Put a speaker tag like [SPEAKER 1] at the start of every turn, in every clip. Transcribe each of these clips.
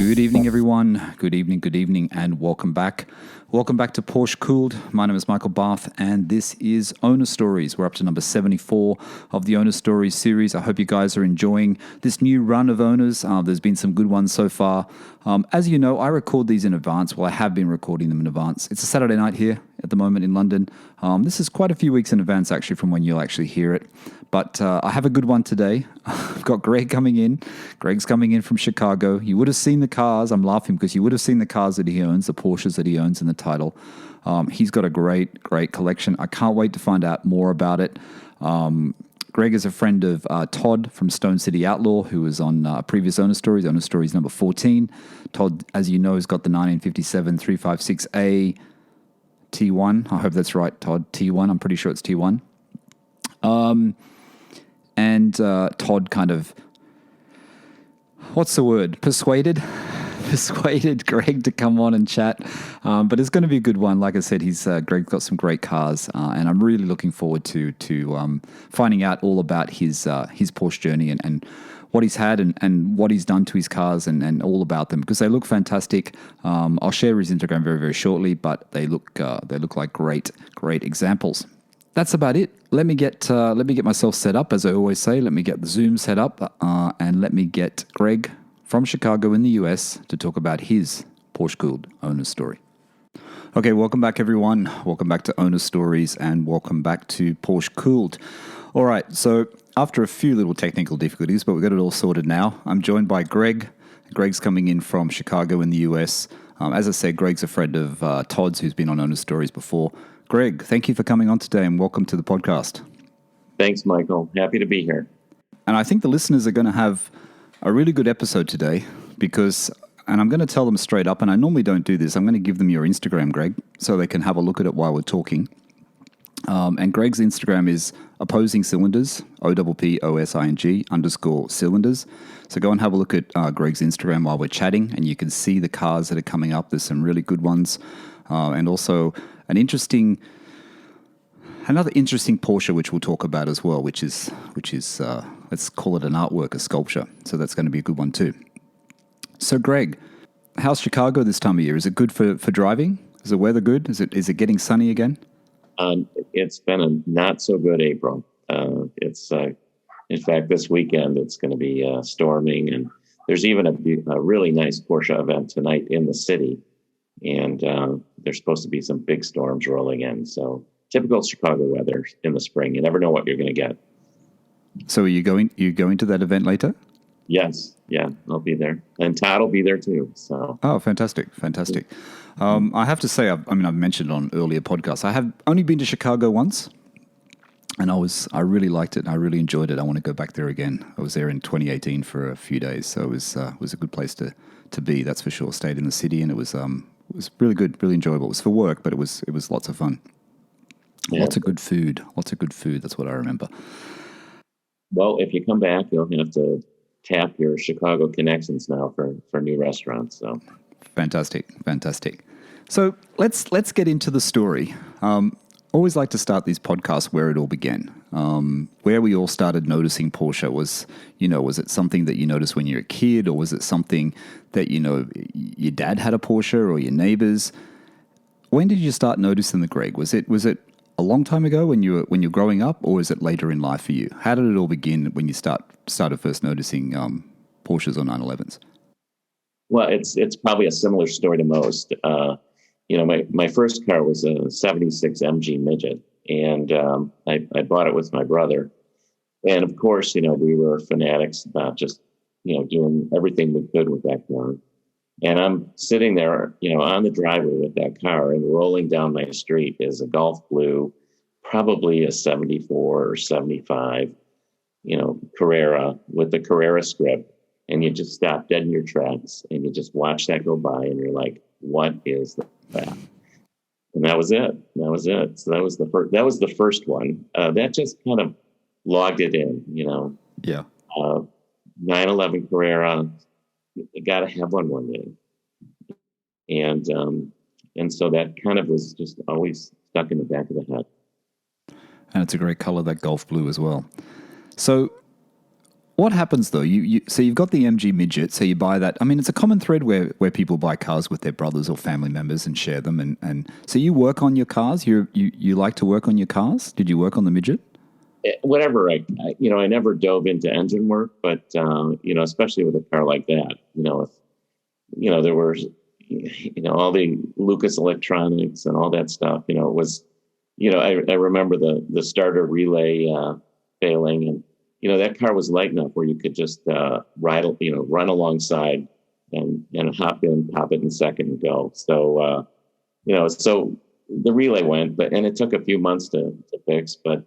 [SPEAKER 1] Good evening, everyone. Good evening, and welcome back. Welcome back to PorscheCooled. My name is Michael Barth, and this is Owner Stories. We're up to number 74 of the Owner Stories series. I hope you guys are enjoying this new run of owners. There's been some good ones so far. As you know, I record these in advance. Well, I have been recording them in advance. It's a Saturday night here at the moment in London. This is quite a few weeks in advance, actually, from when you'll actually hear it. But I have a good one today. I've got Greg coming in. Greg's coming in from Chicago. You would have seen the cars. I'm laughing because you would have seen the cars that he owns, the Porsches that he owns in the title. He's got a great collection. I can't wait to find out more about it. Greg is a friend of Todd from Stone City Outlaw, who was on previous Owner Stories number 14. Todd, as you know, has got the 1957 356A T1. I hope that's right, Todd. T1. I'm pretty sure it's T1. And Todd kind of, what's the word? Persuaded Greg to come on and chat. But it's going to be a good one. Like I said, Greg's got some great cars, and I'm really looking forward to finding out all about his Porsche journey and what he's had and what he's done to his cars and all about them, because they look fantastic. I'll share his Instagram very, very shortly, but they look like great examples. That's about it. Let me get myself set up, as I always say. Let me get the Zoom set up, and let me get Greg from Chicago in the US to talk about his PorscheCooled owner story. Okay, welcome back, everyone. Welcome back to Owner Stories, and welcome back to PorscheCooled. All right, so after a few little technical difficulties, but we've got it all sorted now, I'm joined by Greg. Greg's coming in from Chicago in the US. As I said, Greg's a friend of Todd's, who's been on Owner Stories before. Greg, thank you for coming on today, and welcome to the podcast.
[SPEAKER 2] Thanks, Michael. Happy to be here.
[SPEAKER 1] And I think the listeners are going to have a really good episode today because, and I'm going to tell them straight up, and I normally don't do this, I'm going to give them your Instagram, Greg, so they can have a look at it while we're talking. And Greg's Instagram is opposing cylinders, OPPOSING_cylinders. So go and have a look at Greg's Instagram while we're chatting, and you can see the cars that are coming up. There's some really good ones. And also another interesting Porsche, which we'll talk about as well, which is let's call it an artwork, a sculpture. So that's going to be a good one too. So Greg, how's Chicago this time of year? Is it good for driving? Is the weather good? Is it getting sunny again?
[SPEAKER 2] It's been a not so good April. It's in fact, this weekend it's going to be storming, and there's even a really nice Porsche event tonight in the city. And there's supposed to be some big storms rolling in. So typical Chicago weather in the spring. You never know what you're going to get. So are you going to that event later? Yes. Yeah, I'll be there. And Todd will be there too. So.
[SPEAKER 1] Oh, fantastic. I have to say, I've mentioned on earlier podcasts, I have only been to Chicago once. And I really liked it. I really enjoyed it. I want to go back there again. I was there in 2018 for a few days. So it was a good place to be, that's for sure. Stayed in the city, and it was really good, really enjoyable. It was for work, but it was lots of fun. Yeah. Lots of good food. That's what I remember.
[SPEAKER 2] Well, if you come back, you'll have to tap your Chicago connections now for new restaurants. So
[SPEAKER 1] fantastic. So let's get into the story. Always like to start these podcasts where it all began. Where we all started noticing Porsche was it something that you noticed when you were a kid, or was it something that, your dad had a Porsche or your neighbors? When did you start noticing the Greg? Was it a long time ago when you were growing up, or is it later in life for you? How did it all begin when you started first noticing Porsches or 911s?
[SPEAKER 2] Well, it's probably a similar story to most. My first car was a 76 MG Midget, and I bought it with my brother. And of course, we were fanatics about just, doing everything we could with that car. And I'm sitting there, on the driveway with that car, and rolling down my street is a Golf Blue, probably a 74 or 75, Carrera with the Carrera script. And you just stop dead in your tracks, and you just watch that go by, and you're like, what is that? And that was it. So that was the first one. That just kind of logged it in,
[SPEAKER 1] Yeah.
[SPEAKER 2] 911 Carrera, you got to have one day. And so that kind of was just always stuck in the back of the head.
[SPEAKER 1] And it's a great color, that Golf Blue as well. So What happens though? So you've got the MG Midget, so you buy that. I mean, it's a common thread where people buy cars with their brothers or family members and share them. And so you work on your cars. You like to work on your cars. Did you work on the Midget?
[SPEAKER 2] Whatever. I never dove into engine work, but especially with a car like that, if there were all the Lucas electronics and all that stuff. It was, I remember the starter relay failing, and that car was light enough where you could just run alongside and hop in, pop it in second and go. So so the relay went, and it took a few months to fix, but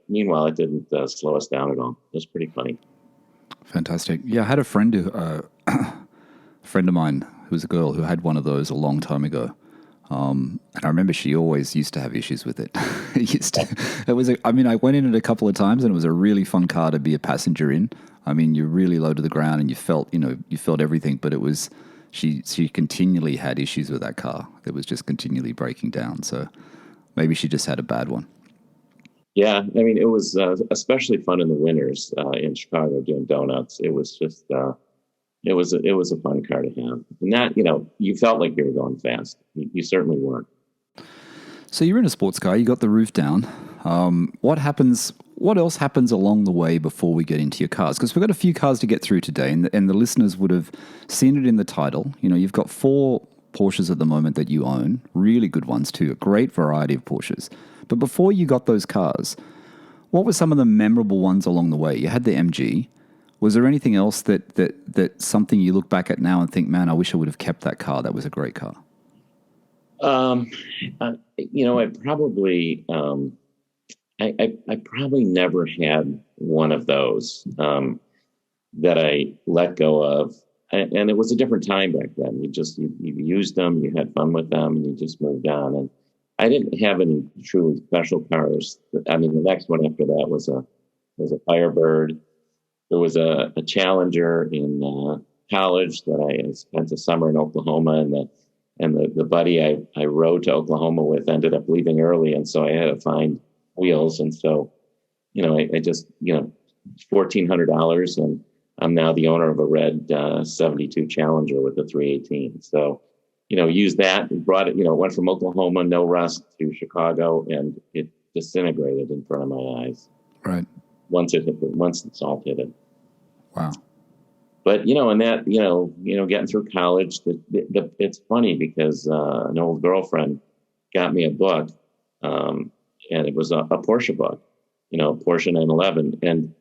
[SPEAKER 2] meanwhile it didn't slow us down at all. It was pretty funny.
[SPEAKER 1] Fantastic. Yeah, I had a friend a friend of mine who was a girl who had one of those a long time ago. And I remember she always used to have issues with it. I went in it a couple of times and it was a really fun car to be a passenger in. I mean, you're really low to the ground and you felt everything, but it was, she continually had issues with that car. It was just continually breaking down. So maybe she just had a bad one.
[SPEAKER 2] Yeah. I mean, it was especially fun in the winters in Chicago doing donuts. It was just, it was a fun car to have. And that, you felt like you were going fast. You certainly weren't.
[SPEAKER 1] So you're in a sports car, you got the roof down. What else happens along the way before we get into your cars? Because we've got a few cars to get through today, and the listeners would have seen it in the title. You've got 4 Porsches at the moment that you own, really good ones too, a great variety of Porsches. But before you got those cars, what were some of the memorable ones along the way? You had the MG. Was there anything else that something you look back at now and think, man, I wish I would have kept that car. That was a great car.
[SPEAKER 2] I probably, I probably never had one of those, that I let go of. And it was a different time back then. You used them, you had fun with them, and you just moved on. And I didn't have any truly special cars. I mean, the next one after that was a Firebird. There was a Challenger in college that I spent a summer in Oklahoma, and the buddy I rode to Oklahoma with ended up leaving early, and so I had to find wheels, and so I just $1,400, and I'm now the owner of a red 72 Challenger with a 318. So used that and brought it. Went from Oklahoma, no rust, to Chicago, and it disintegrated in front of my eyes.
[SPEAKER 1] Right.
[SPEAKER 2] Once the salt hit it.
[SPEAKER 1] Wow.
[SPEAKER 2] But, and that, getting through college, it's funny because an old girlfriend got me a book, and it was a Porsche book, Porsche 911. And,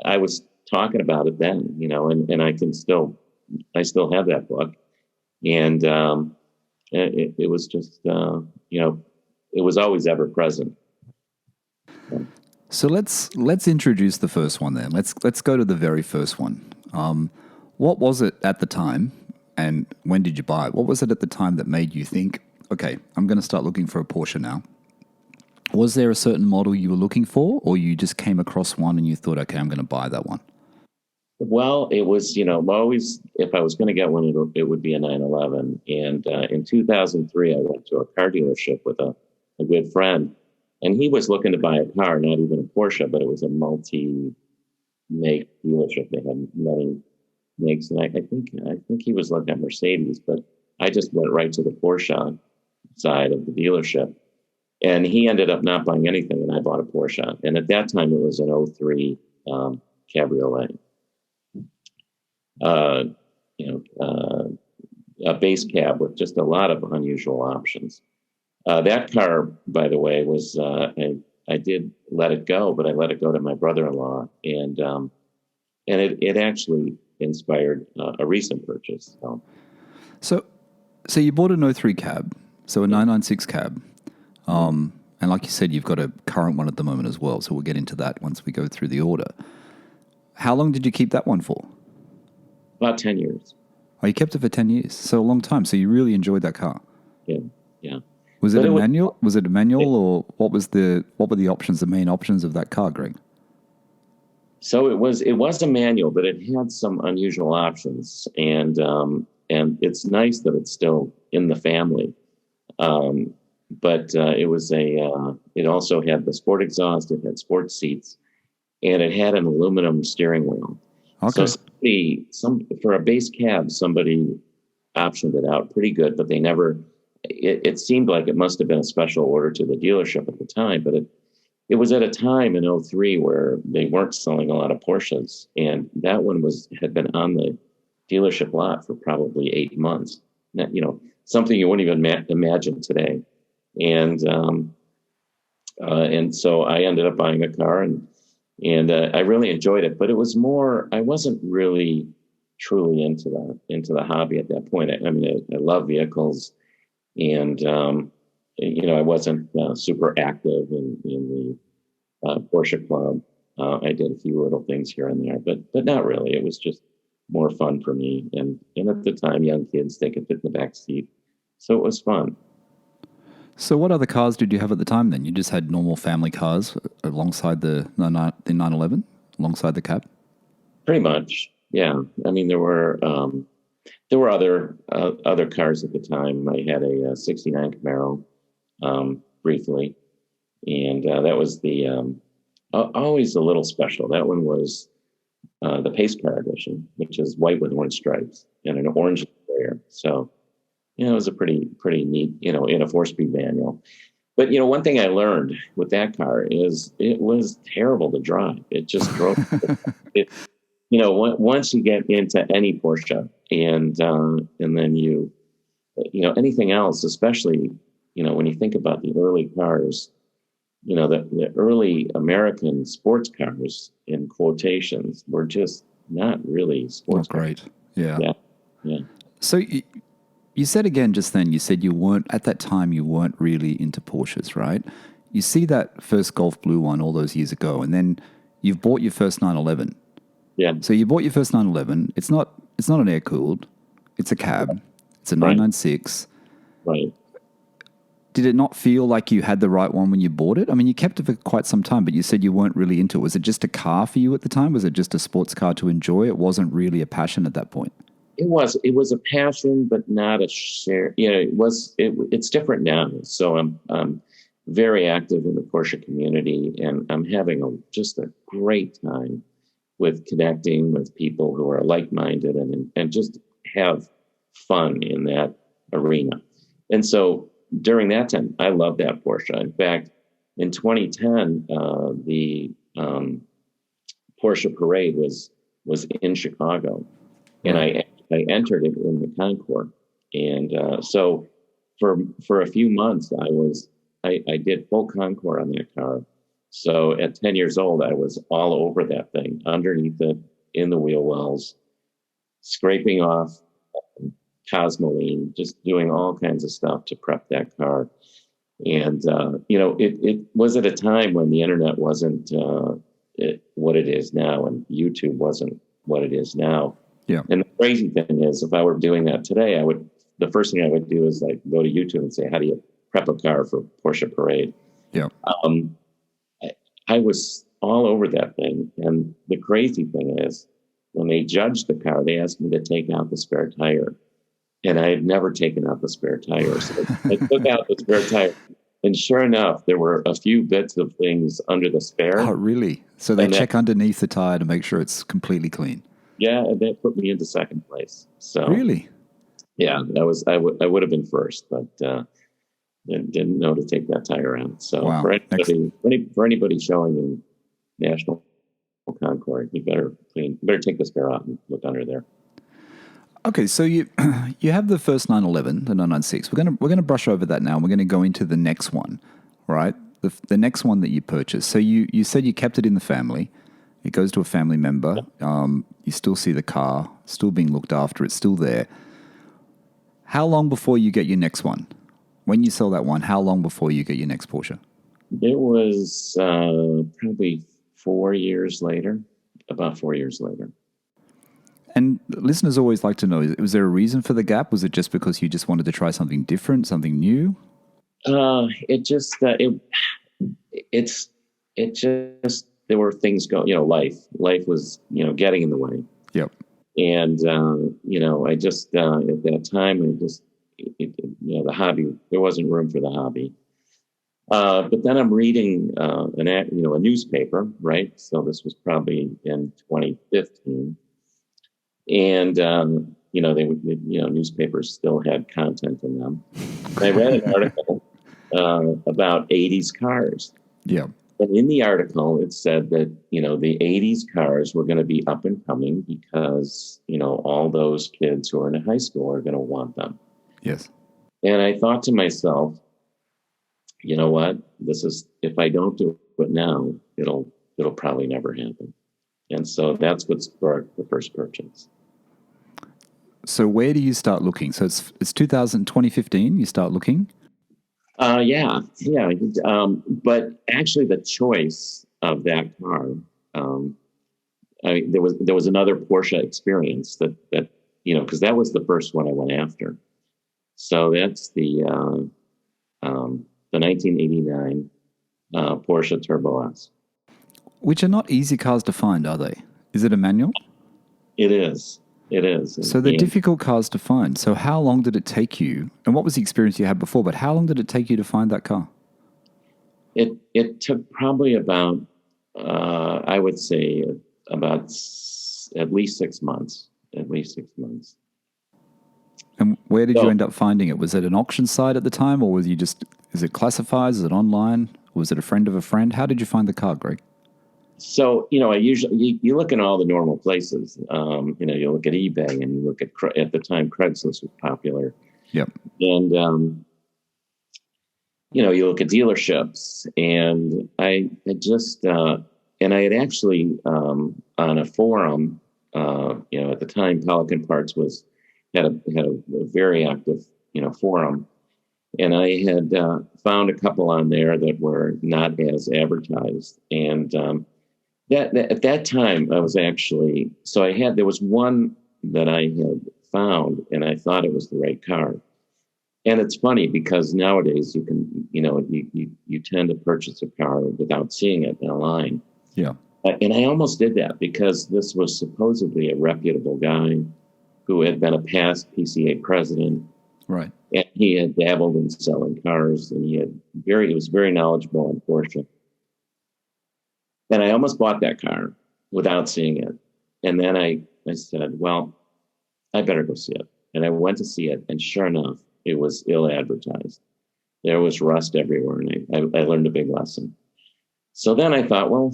[SPEAKER 2] I was talking about it then, and I still have that book. And it was just, it was always ever present.
[SPEAKER 1] So let's introduce the first one then. Let's go to the very first one. What was it at the time, and when did you buy it? What was it at the time that made you think, okay, I'm going to start looking for a Porsche now? Was there a certain model you were looking for, or you just came across one and you thought, okay, I'm going to buy that one?
[SPEAKER 2] Well, it was, always, if I was going to get one, it would be a 911. And in 2003, I went to a car dealership with a good friend. And he was looking to buy a car, not even a Porsche, but it was a multi-make dealership. They had many makes, and I think he was looking at Mercedes, but I just went right to the Porsche side of the dealership. And he ended up not buying anything, and I bought a Porsche. And at that time, it was an 03 Cabriolet. A base cab with just a lot of unusual options. That car, by the way, was I did let it go, but I let it go to my brother-in-law, and it actually inspired a recent purchase.
[SPEAKER 1] So you bought an 03 cab, so a 996 cab, and like you said, you've got a current one at the moment as well. So we'll get into that once we go through the order. How long did you keep that one for?
[SPEAKER 2] About 10 years.
[SPEAKER 1] Oh, you kept it for 10 years, so a long time. So you really enjoyed that car.
[SPEAKER 2] Yeah.
[SPEAKER 1] Was it a manual? Was it a manual, or what were the options, the main options of that car, Greg?
[SPEAKER 2] So it was a manual, but it had some unusual options, and it's nice that it's still in the family. But it was it also had the sport exhaust, it had sport seats, and it had an aluminum steering wheel.
[SPEAKER 1] Okay.
[SPEAKER 2] So for a base cab, somebody optioned it out pretty good, but they never. It seemed like it must have been a special order to the dealership at the time, but it was at a time in '03 where they weren't selling a lot of Porsches, and that one had been on the dealership lot for probably 8 months. Something you wouldn't even imagine today. And so I ended up buying a car, and I really enjoyed it. But it was more, I wasn't really truly into the hobby at that point. I love vehicles, and I wasn't super active in the Porsche club. I did a few little things here and there, but not really. It was just more fun for me. And at the time, young kids, they could fit in the back seat, so it was fun.
[SPEAKER 1] So what other cars did you have at the time then? You just had normal family cars alongside the 911, alongside the cab?
[SPEAKER 2] Pretty much, yeah. I mean, there were other cars at the time. I had a '69 Camaro briefly, and that was always a little special. That one was the pace car edition, which is white with orange stripes and an orange interior. So, it was a pretty neat, in a 4-speed manual. But, one thing I learned with that car is it was terrible to drive. It just drove. Once you get into any Porsche and then anything else, especially, when you think about the early cars, the early American sports cars, in quotations, were just not really sports cars.
[SPEAKER 1] Great. Yeah.
[SPEAKER 2] Yeah.
[SPEAKER 1] So you said again just then, you said at that time you weren't really into Porsches, right? You see that first Golf Blue one all those years ago, and then you've bought your first 911.
[SPEAKER 2] Yeah.
[SPEAKER 1] So you bought your first 911. It's not an air-cooled. It's a cab. It's a 996.
[SPEAKER 2] Right.
[SPEAKER 1] Did it not feel like you had the right one when you bought it? I mean, you kept it for quite some time, but you said you weren't really into it. Was it just a car for you at the time? Was it just a sports car to enjoy? It wasn't really a passion at that point.
[SPEAKER 2] It was a passion, but not a share. It's different now. So I'm very active in the Porsche community, and I'm having just a great time with connecting with people who are like-minded and just have fun in that arena. And so during that time, I loved that Porsche. In fact, in 2010, the Porsche Parade was in Chicago, and I entered it in the Concours. And so for a few months, I did full Concours on that car. So at 10 years old, I was all over that thing, underneath it, in the wheel wells, scraping off Cosmoline, just doing all kinds of stuff to prep that car. And, it was at a time when the internet wasn't what it is now, and YouTube wasn't what it is now.
[SPEAKER 1] Yeah.
[SPEAKER 2] And the crazy thing is, if I were doing that today, the first thing I would do is go to YouTube and say, how do you prep a car for Porsche Parade?
[SPEAKER 1] Yeah.
[SPEAKER 2] I was all over that thing. And the crazy thing is, when they judged the car, they asked me to take out the spare tire. And I had never taken out the spare tire. So I took out the spare tire. And sure enough, there were a few bits of things under the spare.
[SPEAKER 1] Oh, really? So they check underneath the tire to make sure it's completely clean.
[SPEAKER 2] Yeah, and that put me into second place. So
[SPEAKER 1] really,
[SPEAKER 2] yeah, I would have been first, but didn't know to take that tire out. So
[SPEAKER 1] wow.
[SPEAKER 2] for anybody showing in National Concours, you better take the spare out and look under there.
[SPEAKER 1] Okay, so you have the first 911, the 996. We're gonna brush over that now. And we're gonna go into the next one, right? The next one that you purchased. So you said you kept it in the family. It goes to a family member. You still see the car, still being looked after. It's still there. How long before you get your next one? When you sell that one, how long before you get your next Porsche?
[SPEAKER 2] It was probably 4 years later, about 4 years later.
[SPEAKER 1] And listeners always like to know, was there a reason for the gap? Was it just because you just wanted to try something different, something new?
[SPEAKER 2] It just there were things going, life was, getting in the way.
[SPEAKER 1] Yep.
[SPEAKER 2] And, I just, at that time, the hobby, there wasn't room for the hobby. But then I'm reading a newspaper, right? So this was probably in 2015, and newspapers still had content in them. And I read an article about 80s cars.
[SPEAKER 1] Yeah.
[SPEAKER 2] And in the article, it said that, the 80s cars were going to be up and coming because, all those kids who are in high school are going to want them.
[SPEAKER 1] Yes.
[SPEAKER 2] And I thought to myself, you know what? If I don't do it now, it'll probably never happen. And so that's what sparked the first purchase.
[SPEAKER 1] So where do you start looking? So it's 2015, you start looking?
[SPEAKER 2] Yeah. But actually the choice of that car, there was another Porsche experience that because that was the first one I went after. So that's the 1989 Porsche Turbo S.
[SPEAKER 1] Which are not easy cars to find, are they? Is it a manual?
[SPEAKER 2] It is.
[SPEAKER 1] So they're difficult cars to find. So how long did it take you? And what was the experience you had before? But how long did it take you to find that car?
[SPEAKER 2] It took probably about, I would say, about at least 6 months.
[SPEAKER 1] And where did you end up finding it? Was it an auction site at the time, or is it classified? Is it online? Or was it a friend of a friend? How did you find the car, Greg?
[SPEAKER 2] So, I usually, you look in all the normal places. You look at eBay, and you look at the time Craigslist was popular.
[SPEAKER 1] Yep.
[SPEAKER 2] And, you look at dealerships, and I had actually, on a forum, at the time Pelican Parts had a very active, forum. And I had found a couple on there that were not as advertised. And at that time, I was actually, there was one that I had found, and I thought it was the right car. And it's funny because nowadays you can, you tend to purchase a car without seeing it online.
[SPEAKER 1] Yeah.
[SPEAKER 2] And I almost did that because this was supposedly a reputable guy who had been a past PCA president.
[SPEAKER 1] Right.
[SPEAKER 2] And he had dabbled in selling cars, and he was very knowledgeable on Porsche. And I almost bought that car without seeing it. And then I said, well, I better go see it. And I went to see it, and sure enough, it was ill advertised. There was rust everywhere, and I learned a big lesson. So then I thought, well,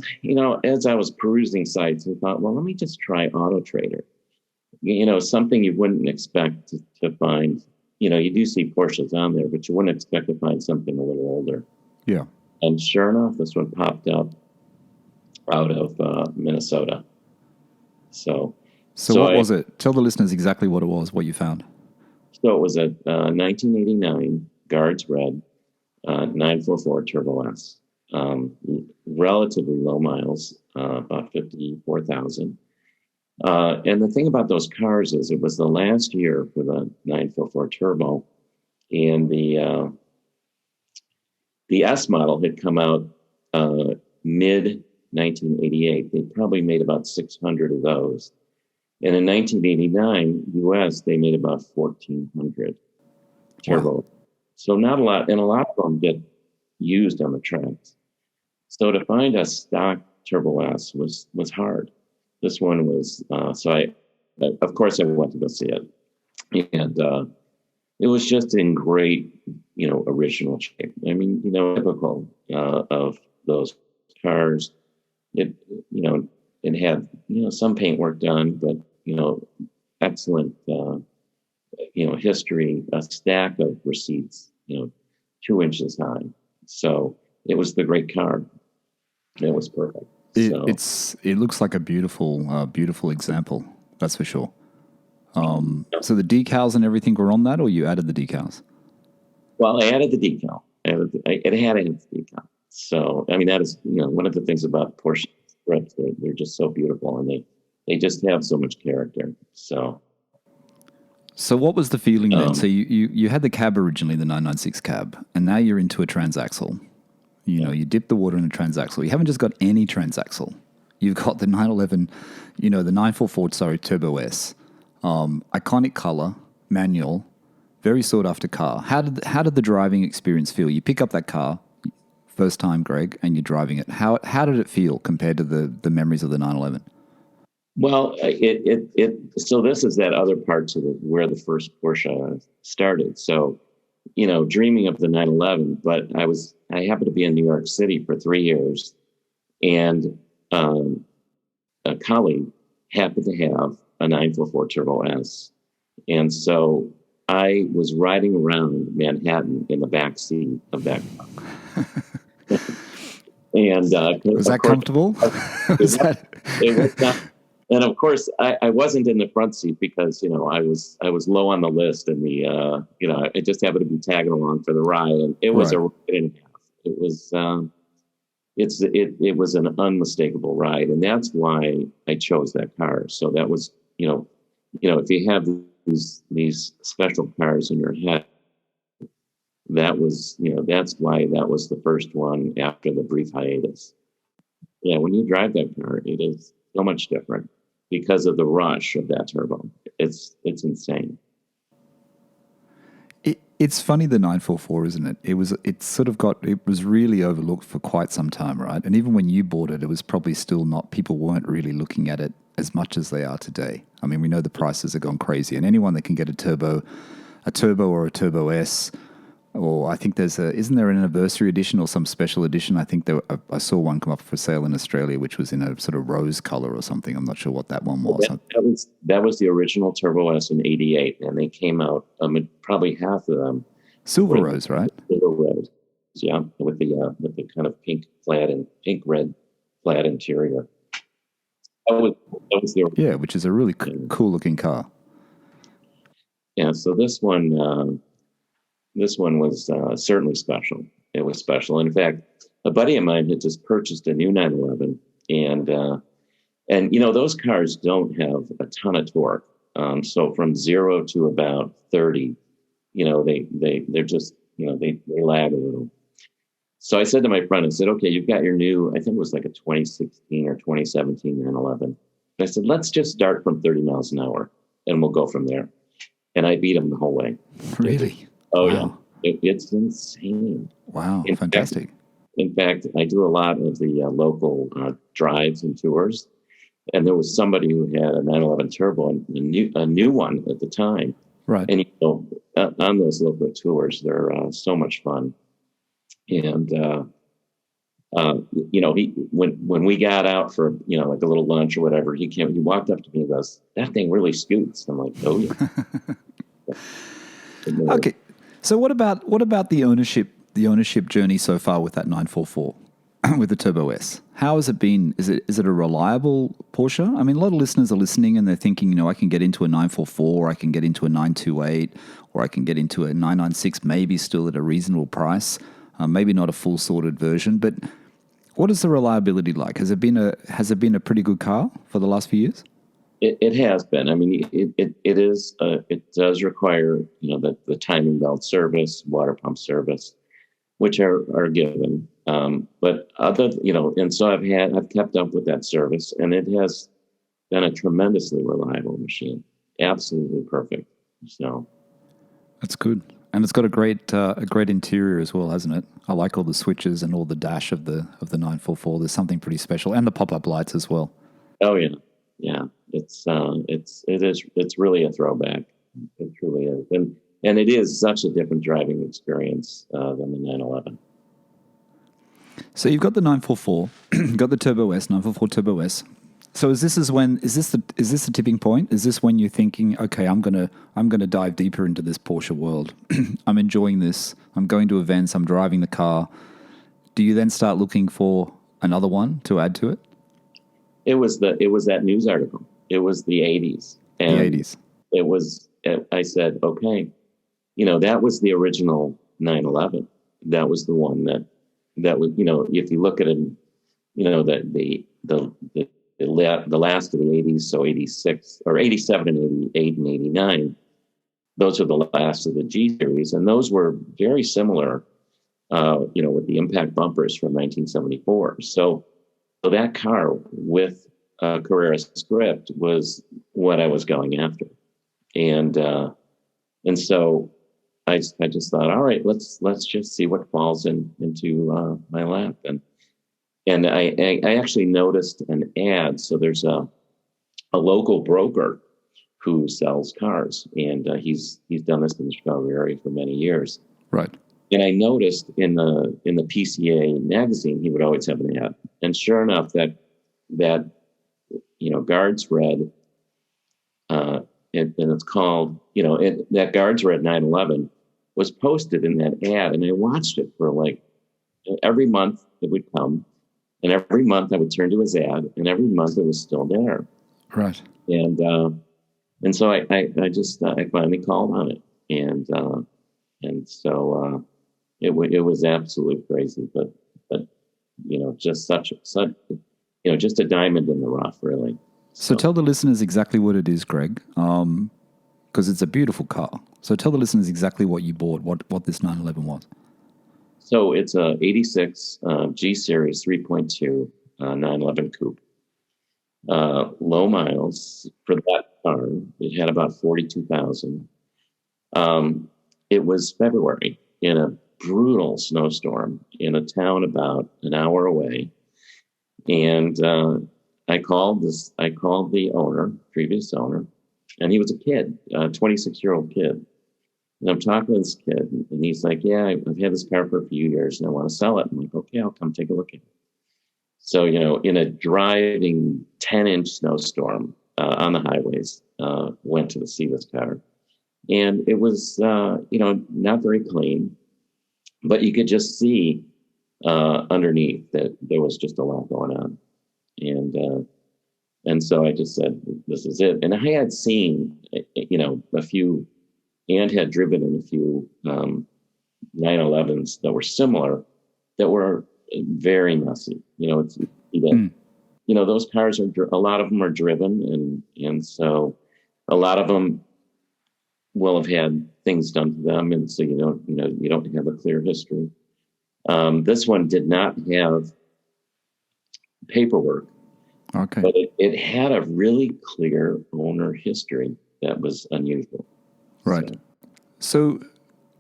[SPEAKER 2] as I was perusing sites, I thought, well, let me just try Auto Trader. Something you wouldn't expect to find. You do see Porsches on there, but you wouldn't expect to find something a little older.
[SPEAKER 1] Yeah.
[SPEAKER 2] And sure enough, this one popped up out of Minnesota. So
[SPEAKER 1] what was it? Tell the listeners exactly what it was, what you found.
[SPEAKER 2] So it was a 1989 Guards Red 944 Turbo S. Relatively low miles, about 54,000. And the thing about those cars is it was the last year for the 944 Turbo, and the S model had come out mid 1988. They probably made about 600 of those. And in 1989 US, they made about 1,400 turbo. Wow. So not a lot, and a lot of them get used on the tracks. So to find a stock Turbo S was hard. This one was, of course I went to go see it. And it was just in great, original shape. I mean, typical of those cars. It had, some paint work done, but, excellent, history, a stack of receipts, 2 inches high. So it was the great car. It was perfect.
[SPEAKER 1] It looks like a beautiful example. That's for sure. So the decals and everything were on that, or you added the decals?
[SPEAKER 2] Well, I added the decal. It had a decal. So, I mean, that is, one of the things about Porsche strips. They're just so beautiful, and they just have so much character. So
[SPEAKER 1] what was the feeling then? So you had the cab originally, the 996 cab, and now you're into a transaxle. You dip the water in a transaxle. You haven't just got any transaxle. You've got the 911, the 944, Turbo S. Iconic color, manual, very sought after car. How did the driving experience feel? You pick up that car, first time, Greg, and you're driving it. How did it feel compared to the memories of the 911?
[SPEAKER 2] Well, so this is that other part to where the first Porsche started. So, dreaming of the 911, but I happened to be in New York City for 3 years, and a colleague happened to have a 944 Turbo S. And so I was riding around Manhattan in the back seat of that car. And
[SPEAKER 1] was that comfortable?
[SPEAKER 2] It was not. And of course, I wasn't in the front seat because I was low on the list, and I just happened to be tagging along for the ride, and it was a ride and a half. It was it was an unmistakable ride, and that's why I chose that car. So that was if you have these special cars in your head, that was that's why that was the first one after the brief hiatus. Yeah, when you drive that car, it is so much different because of the rush of that turbo. It's insane.
[SPEAKER 1] It's funny, the 944, isn't it? It was really overlooked for quite some time, right? And even when you bought it, it was probably still not, people weren't really looking at it as much as they are today. I mean, we know the prices have gone crazy, and anyone that can get a turbo or a Turbo S, or I think isn't there an anniversary edition or some special edition? I think I saw one come up for sale in Australia, which was in a sort of rose color or something. I'm not sure what that one was.
[SPEAKER 2] That was the original Turbo S in '88, and they came out. Probably half of them
[SPEAKER 1] silver rose, right?
[SPEAKER 2] Silver rose, yeah, with the kind of pink red clad interior. That was the original.
[SPEAKER 1] Yeah, which is a really cool looking car.
[SPEAKER 2] Yeah, so this one. This one was certainly special. It was special. In fact, a buddy of mine had just purchased a new 911, and those cars don't have a ton of torque. So from 0 to about 30, they're just they lag a little. So I said to my friend, I said, okay, you've got your new, I think it was like a 2016 or 2017 911. I said, let's just start from 30 miles an hour, and we'll go from there. And I beat him the whole way.
[SPEAKER 1] Really?
[SPEAKER 2] Oh,
[SPEAKER 1] wow.
[SPEAKER 2] Yeah. It's insane.
[SPEAKER 1] Wow. Fantastic.
[SPEAKER 2] In fact, I do a lot of the local drives and tours. And there was somebody who had a 911 Turbo, and a new one at the time.
[SPEAKER 1] Right.
[SPEAKER 2] And on those local tours, they're so much fun. And when we got out for like a little lunch or whatever, he walked up to me and goes, "That thing really scoots." I'm like, "Oh yeah."
[SPEAKER 1] Okay. So what about the ownership journey so far with that 944 with the Turbo S? How has it been? Is it a reliable Porsche? I mean, a lot of listeners are listening and they're thinking, I can get into a 944, I can get into a 928, or I can get into a 996, maybe still at a reasonable price, maybe not a full sorted version. But what is the reliability like? Has it been a pretty good car for the last few years?
[SPEAKER 2] It has been. I mean, it does require, the timing belt service, water pump service, which are given. But and so I've kept up with that service, and it has been a tremendously reliable machine. Absolutely perfect. So
[SPEAKER 1] that's good. And it's got a great interior as well, hasn't it? I like all the switches and all the dash of the 944. There's something pretty special, and the pop-up lights as well.
[SPEAKER 2] Oh yeah. Yeah, it's really a throwback. It truly is, and it is such a different driving experience than the 911.
[SPEAKER 1] So you've got the 944, you've got the Turbo S, 944 Turbo S. So is this the tipping point? Is this when you're thinking, okay, I'm gonna dive deeper into this Porsche world. I'm enjoying this. I'm going to events. I'm driving the car. Do you then start looking for another one to add to it?
[SPEAKER 2] It was that news article. It was the 80s. And
[SPEAKER 1] the 80s.
[SPEAKER 2] It was, I said, okay, that was the original 911. That was the one that was, if you look at it, the last of the 80s, so 86 or 87 and 88 and 89, those are the last of the G series. And those were very similar, with the impact bumpers from 1974. So that car with Carrera script was what I was going after, and so I just thought, all right, let's just see what falls into my lap. And I actually noticed an ad. So there's a local broker who sells cars, and he's done this in the Chicago area for many years.
[SPEAKER 1] Right.
[SPEAKER 2] And I noticed in the PCA magazine, he would always have an ad. And sure enough, that Guards Red, and it's called, that Guards Red 911 was posted in that ad. And I watched it for like every month it would come. And every month I would turn to his ad, and every month it was still there.
[SPEAKER 1] Right.
[SPEAKER 2] And so I finally called on it. And so it was absolutely crazy, but just just a diamond in the rough, really.
[SPEAKER 1] So tell the listeners exactly what it is, Greg, because it's a beautiful car. So tell the listeners exactly what you bought, what this 911 was.
[SPEAKER 2] So it's a 86 G Series 3.2 911 coupe. Low miles for that car. It had about 42,000. It was February in a brutal snowstorm in a town about an hour away. And I called the previous owner, and he was a kid, a 26-year-old kid. And I'm talking to this kid, and he's like, yeah, I've had this car for a few years, and I want to sell it. I'm like, okay, I'll come take a look at it. So, in a driving 10-inch snowstorm on the highways, went to see this car. And it was, not very clean, but you could just see underneath that there was just a lot going on. And so I just said, this is it. And I had seen, a few, and had driven in a few 911s that were similar, that were very messy. Those cars a lot of them are driven, and so a lot of them will have had things done to them, and so you don't have a clear history. This one did not have paperwork,
[SPEAKER 1] okay,
[SPEAKER 2] but it had a really clear owner history that was unusual.
[SPEAKER 1] Right. So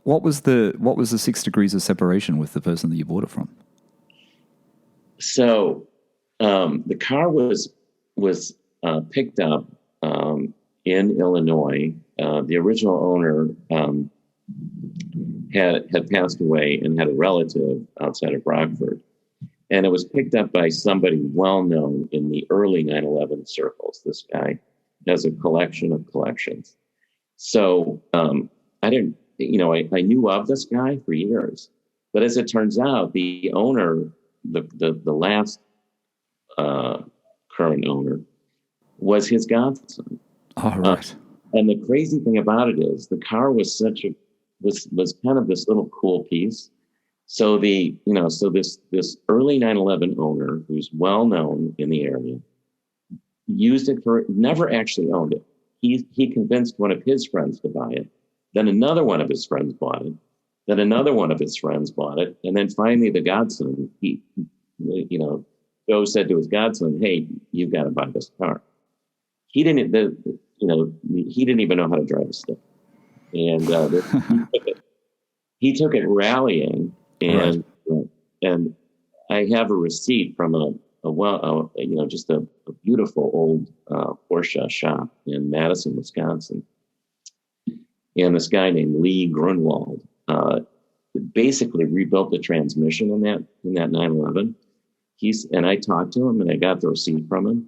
[SPEAKER 1] what was the 6 degrees of separation with the person that you bought it from?
[SPEAKER 2] So the car was picked up in Illinois. The original owner had passed away and had a relative outside of Rockford. And it was picked up by somebody well known in the early 911 circles. This guy has a collection of collections. So I didn't, I knew of this guy for years. But as it turns out, the owner, the last current owner, was his godson.
[SPEAKER 3] All right.
[SPEAKER 2] And the crazy thing about it is the car was was kind of this little cool piece. So this early 911 owner who's well known in the area used it never actually owned it. He convinced one of his friends to buy it. Then another one of his friends bought it. Then another one of his friends bought it. And then finally the godson, Joe said to his godson, "Hey, you've got to buy this car." He didn't even know how to drive a stick. And he took it rallying, and right. And I have a receipt from just a beautiful old Porsche shop in Madison, Wisconsin. And this guy named Lee Grunwald basically rebuilt the transmission in that 911. And I talked to him, and I got the receipt from him.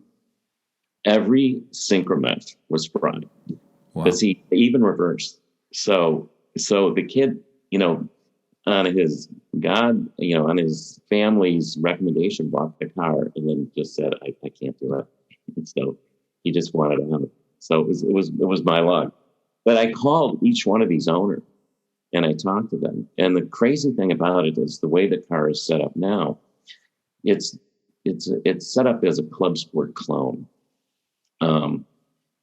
[SPEAKER 2] Every synchromet was fried.
[SPEAKER 3] Wow.
[SPEAKER 2] Because he even reversed. So the kid, on his family's recommendation, bought the car, and then just said, I can't do it. And so he just wanted to have it. So it was my luck. But I called each one of these owners, and I talked to them. And the crazy thing about it is the way the car is set up now. It's set up as a Club Sport clone,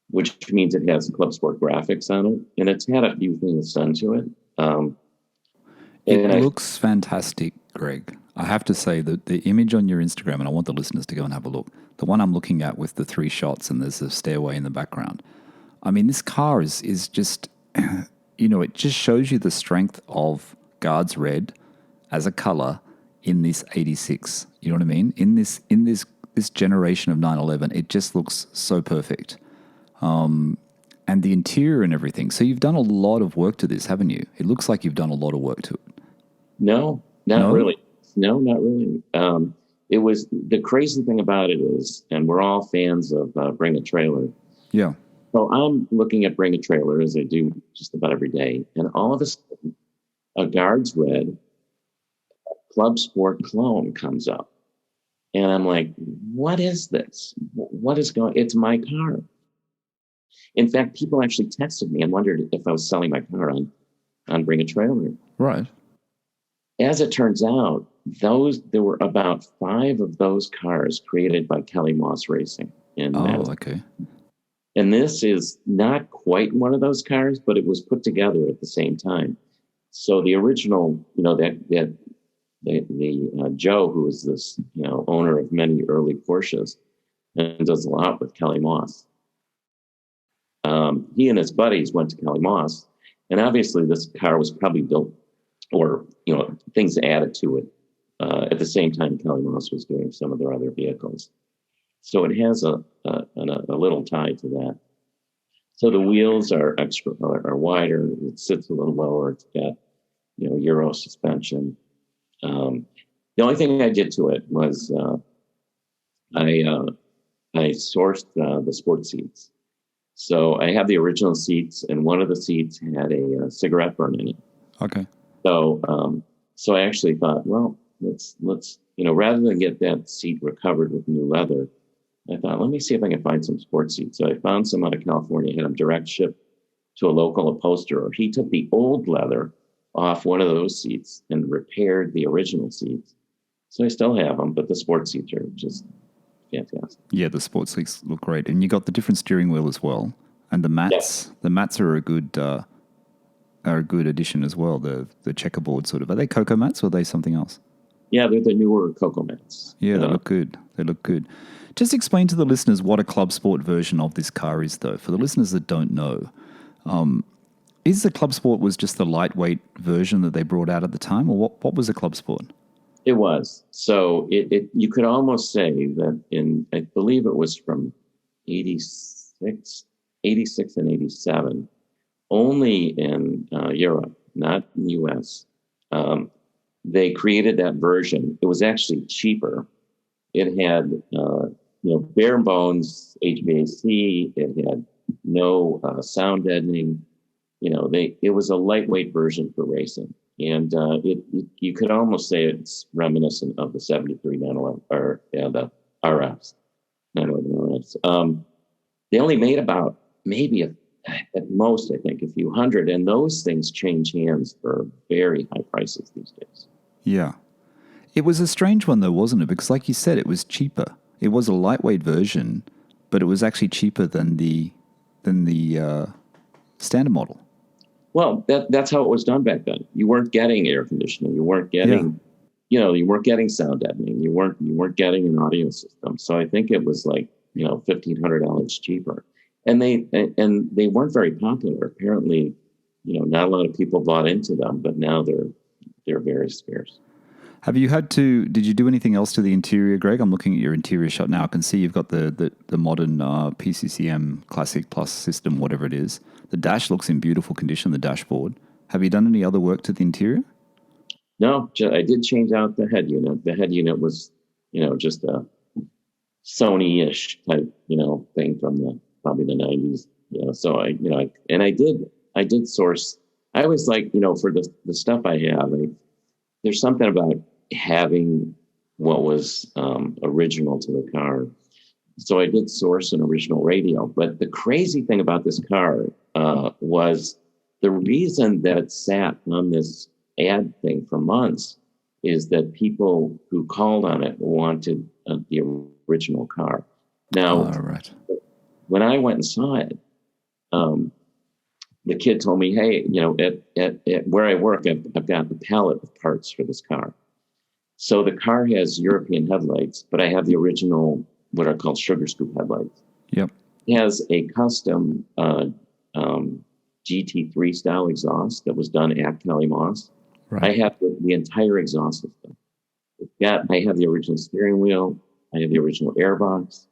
[SPEAKER 2] which means it has Club Sport graphics on it, and it's had a few things done to it.
[SPEAKER 3] It looks fantastic, Greg. I have to say that the image on your Instagram, and I want the listeners to go and have a look, the one I'm looking at with the 3 shots and there's a stairway in the background. I mean, this car is just,
[SPEAKER 1] it just shows you the strength of Guards Red as a color in this 86. You know what I mean? In this generation of 911, it just looks so perfect. And the interior and everything. So you've done a lot of work to this, haven't you? It looks like you've done a lot of work to it.
[SPEAKER 2] No, not really. No, not really. It was the crazy thing about it is, and we're all fans of Bring a Trailer.
[SPEAKER 1] Yeah.
[SPEAKER 2] So I'm looking at Bring a Trailer as I do just about every day, and all of a sudden, a Guards Red Club Sport clone comes up, and I'm like, "What is this? What is going? It's my car." In fact, people actually texted me and wondered if I was selling my car on Bring a Trailer.
[SPEAKER 1] Right.
[SPEAKER 2] As it turns out, there were about 5 of those cars created by Kelly Moss Racing in Madison.
[SPEAKER 1] Okay.
[SPEAKER 2] And this is not quite one of those cars, but it was put together at the same time. So the original, the Joe, who is this, owner of many early Porsches and does a lot with Kelly Moss. He and his buddies went to Kelly Moss, and obviously this car was probably built, or things added to it at the same time Kelly Moss was doing some of their other vehicles. So it has a little tie to that. So the wheels are wider. It sits a little lower. It's got Euro suspension. The only thing I did to it was I sourced the sport seats. So I have the original seats, and one of the seats had a cigarette burn in it.
[SPEAKER 1] Okay.
[SPEAKER 2] So I actually thought, well, let's rather than get that seat recovered with new leather, I thought, let me see if I can find some sports seats. So I found some out of California, had them direct shipped to a local upholsterer. He took the old leather off one of those seats and repaired the original seats. So I still have them, but the sports seats are just fantastic.
[SPEAKER 1] Yeah, the sports seats look great. And you got the different steering wheel as well. And the mats. Yes. The mats are a good addition as well. The checkerboard sort of. Are they Cocoa mats or are they something else?
[SPEAKER 2] Yeah, they're the newer Cocoa mats.
[SPEAKER 1] Yeah, they look good. They look good. Just explain to the listeners what a Club Sport version of this car is, though. For the listeners that don't know, is the Club Sport was just the lightweight version that they brought out at the time, or what was a Club Sport?
[SPEAKER 2] It was. So you could almost say that I believe it was from 86 and 87, only in Europe, not in the US. They created that version. It was actually cheaper. It had, bare bones HVAC. It had no sound deadening. It was a lightweight version for racing. And you could almost say it's reminiscent of the 73 911, or the RFs, 911 RFs. They only made about maybe at most, I think, a few hundred, and those things change hands for very high prices these days.
[SPEAKER 1] Yeah. It was a strange one, though, wasn't it? Because like you said, it was cheaper. It was a lightweight version, but it was actually cheaper than the standard model.
[SPEAKER 2] Well, that's how it was done back then. You weren't getting air conditioning. You weren't getting, you weren't getting sound deadening. You weren't getting an audio system. So I think it was like, $1,500 cheaper. And they weren't very popular. Apparently, not a lot of people bought into them, but now they're very scarce.
[SPEAKER 1] Did you do anything else to the interior, Greg? I'm looking at your interior shot now. I can see you've got the modern PCCM Classic Plus system, whatever it is. The dash looks in beautiful condition, the dashboard. Have you done any other work to the interior?
[SPEAKER 2] No, I did change out the head unit. The head unit was, just a Sony-ish type, thing from probably the 90s. So I did source. I always like, for the stuff I have, there's something about having what was original to the car. So I did source an original radio. But the crazy thing about this car was the reason that it sat on this ad thing for months is that people who called on it wanted the original car. Now,
[SPEAKER 1] right.
[SPEAKER 2] When I went and saw it, the kid told me, hey, at where I work, I've got a pallet of parts for this car. So the car has European headlights, but I have the original, what are called sugar scoop headlights.
[SPEAKER 1] Yep.
[SPEAKER 2] It has a custom GT3 style exhaust that was done at Kelly Moss.
[SPEAKER 1] Right.
[SPEAKER 2] I have the entire exhaust system. I have the original steering wheel. I have the original airbox.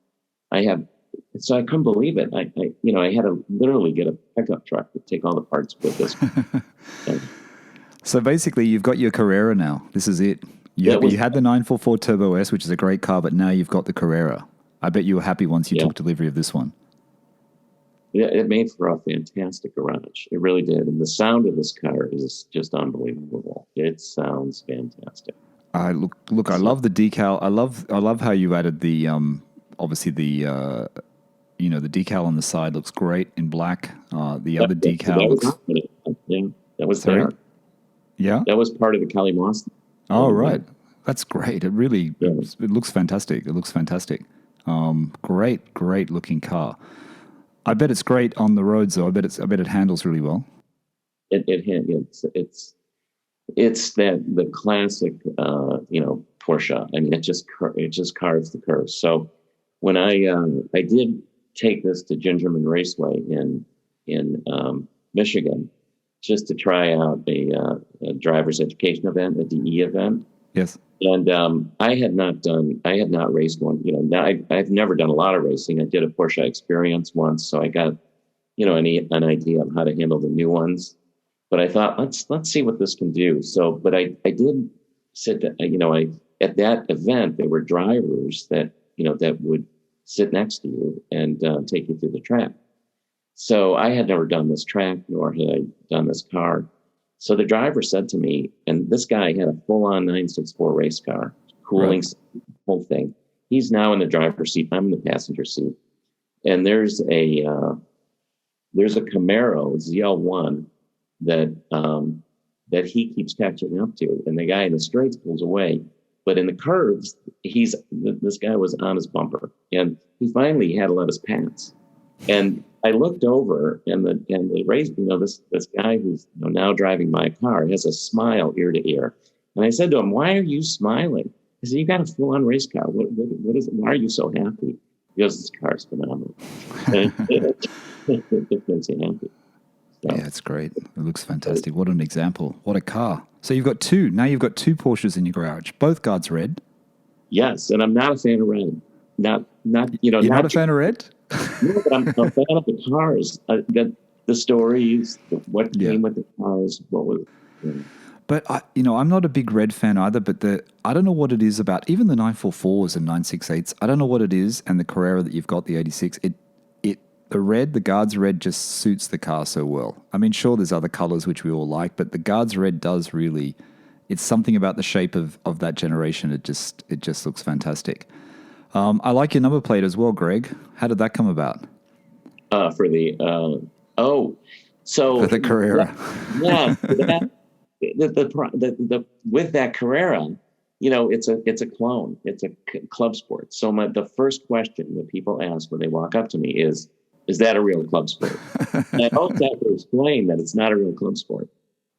[SPEAKER 2] So I couldn't believe it. I had to literally get a pickup truck to take all the parts with this.
[SPEAKER 1] So basically, you've got your Carrera now. This is it. You had the 944 Turbo S, which is a great car, but now you've got the Carrera. I bet you were happy once you took delivery of this one.
[SPEAKER 2] Yeah, it made for a fantastic garage. It really did. And the sound of this car is just unbelievable. It sounds fantastic.
[SPEAKER 1] Look, I love the decal. I love how you added the obviously the the decal on the side looks great in black. The other decal looks.
[SPEAKER 2] That was
[SPEAKER 1] Sorry?
[SPEAKER 2] there.
[SPEAKER 1] Yeah,
[SPEAKER 2] that was part of the Kelly Moss.
[SPEAKER 1] Oh, right. That's great. It really it looks fantastic. It looks fantastic. Great looking car. I bet it's great on the roads, though. I bet it handles really well.
[SPEAKER 2] It's the classic Porsche. I mean, it just carves the curves. So when I did take this to Gingerman Raceway in Michigan, just to try out a driver's education event, a DE event.
[SPEAKER 1] Yes.
[SPEAKER 2] And I had not raced one. Now I've never done a lot of racing. I did a Porsche Experience once, so I got an idea of how to handle the new ones. But I thought let's see what this can do. So, but I did sit. At that event there were drivers that would sit next to you and take you through the track. So I had never done this track, nor had I done this car. So the driver said to me, and this guy had a full-on 964 race car, cooling, whole thing. He's now in the driver's seat. I'm in the passenger seat. And there's a Camaro ZL1 that he keeps catching up to, and the guy in the straights pulls away. But in the curves, this guy was on his bumper, and he finally had to let us pass. And I looked over, and the race, this guy who's now driving my car has a smile ear to ear. And I said to him, "Why are you smiling?" I said, "You got a full-on race car. What is it? Why are you so happy?" He goes, "This car's phenomenal." And it makes me happy. So.
[SPEAKER 1] Yeah, it's great. It looks fantastic. What an example. What a car. So you've got two. Now you've got two Porsches in your garage. Both guards red.
[SPEAKER 2] Yes, and I'm not a fan of red.
[SPEAKER 1] You're not a fan of red?
[SPEAKER 2] No, but I'm a fan of the cars. The stories, what came with the cars, what was.
[SPEAKER 1] But I'm not a big red fan either. But I don't know what it is about even the 944s and 968s. I don't know what it is, and the Carrera that you've got, the 86. The guards red just suits the car so well. I mean, sure, there's other colors which we all like, but the guards red does really. It's something about the shape of that generation. It just looks fantastic. I like your number plate as well, Greg. How did that come about?
[SPEAKER 2] For the
[SPEAKER 1] Carrera.
[SPEAKER 2] With that Carrera, it's a clone. It's a club sport. So the first question that people ask when they walk up to me is that a real club sport? And I always have to explain that it's not a real club sport.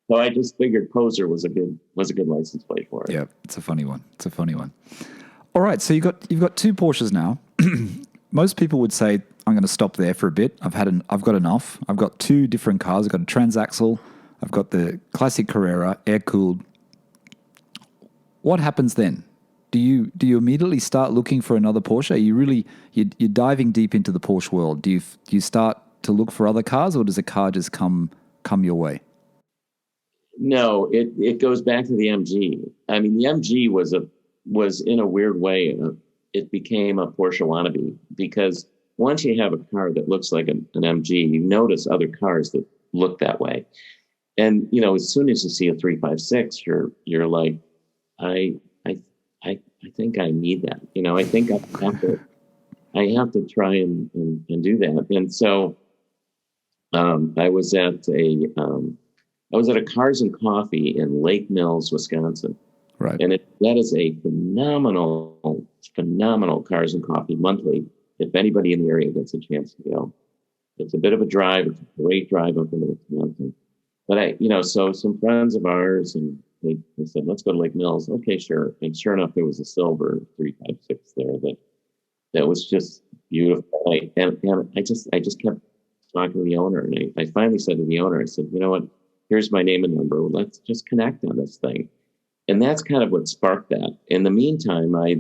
[SPEAKER 2] So I just figured Poser was a good license plate for it.
[SPEAKER 1] Yeah, it's a funny one. All right, so you've got two Porsches now. Most people would say, I'm going to stop there for a bit. I've got enough. I've got two different cars. I've got a transaxle. I've got the classic Carrera, air-cooled. What happens then? Do you immediately start looking for another Porsche? Are you really you're diving deep into the Porsche world? Do you start to look for other cars, or does a car just come your way?
[SPEAKER 2] No, it goes back to the MG. I mean, the MG was in a weird way, it became a Porsche wannabe, because once you have a car that looks like an MG, you notice other cars that look that way. And, as soon as you see a 356, you're like, I think I need that. I think I have to try and do that. And so, I was at a Cars and Coffee in Lake Mills, Wisconsin.
[SPEAKER 1] Right.
[SPEAKER 2] And that is a phenomenal Cars and Coffee monthly. If anybody in the area gets a chance to go, it's a bit of a drive. It's a great drive up into Wisconsin. But so some friends of ours, and they said, let's go to Lake Mills. Okay, sure. And sure enough, there was a silver 356 there that was just beautiful. And I just kept talking to the owner, and I finally said to the owner, I said, you know what? Here's my name and number. Let's just connect on this thing. And that's kind of what sparked that. In the meantime, I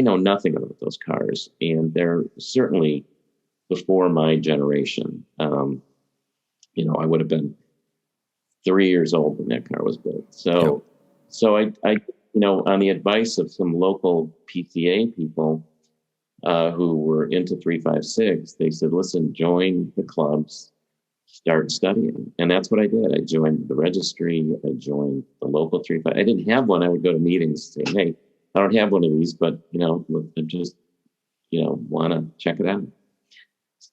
[SPEAKER 2] know nothing about those cars, and they're certainly before my generation. I would have been 3 years old when that car was built. So I on the advice of some local PCA people who were into 356, they said, listen, join the clubs, start studying. And that's what I did. I joined the registry. I joined the local 35. I didn't have one. I would go to meetings and say, hey, I don't have one of these, but, I just, want to check it out.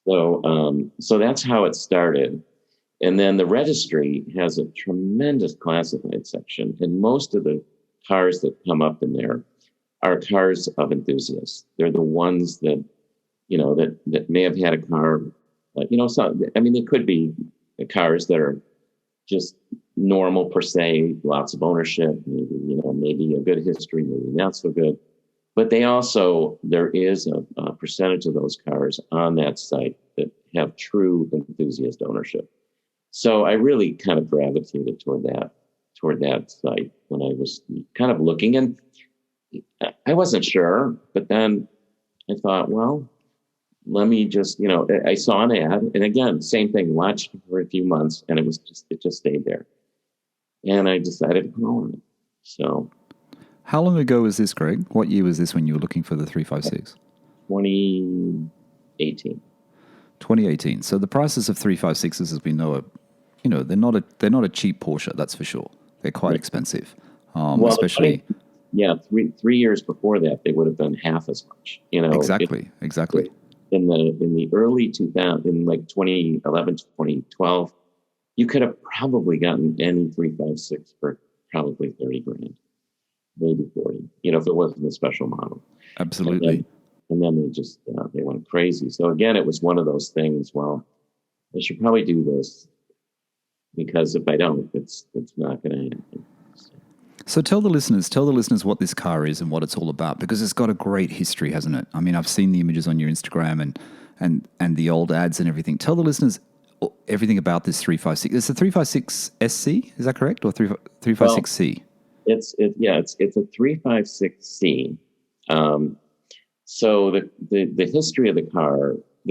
[SPEAKER 2] So that's how it started. And then the registry has a tremendous classified section. And most of the cars that come up in there are cars of enthusiasts. They're the ones that, that may have had a car. They could be cars that are just normal per se, lots of ownership, maybe a good history, maybe not so good. But there is a percentage of those cars on that site that have true enthusiast ownership. So I really kind of gravitated toward that site when I was kind of looking, and I wasn't sure, but then I thought, well, let me just, I saw an ad, and again, same thing, watched for a few months, and it just stayed there. And I decided to go on it. So.
[SPEAKER 1] How long ago was this, Greg? What year was this when you were looking for the 356?
[SPEAKER 2] 2018.
[SPEAKER 1] 2018. So the prices of 356s, as we know, they're not a cheap Porsche, that's for sure. They're quite expensive, especially.
[SPEAKER 2] Three years before that, they would have been half as much.
[SPEAKER 1] Exactly.
[SPEAKER 2] In the early 2000s, in like 2011, 2012, you could have probably gotten any 356 for probably 30 grand, maybe 40. If it wasn't a special model.
[SPEAKER 1] Absolutely.
[SPEAKER 2] And then they went crazy. So again, it was one of those things. Well, I should probably do this, because if I don't, it's not going to happen.
[SPEAKER 1] So tell the listeners what this car is and what it's all about, because it's got a great history, hasn't it? I mean, I've seen the images on your Instagram and the old ads and everything. Tell the listeners everything about this 356. It's a 356 SC, is that correct, or 356C?
[SPEAKER 2] It's a 356C. So the history of the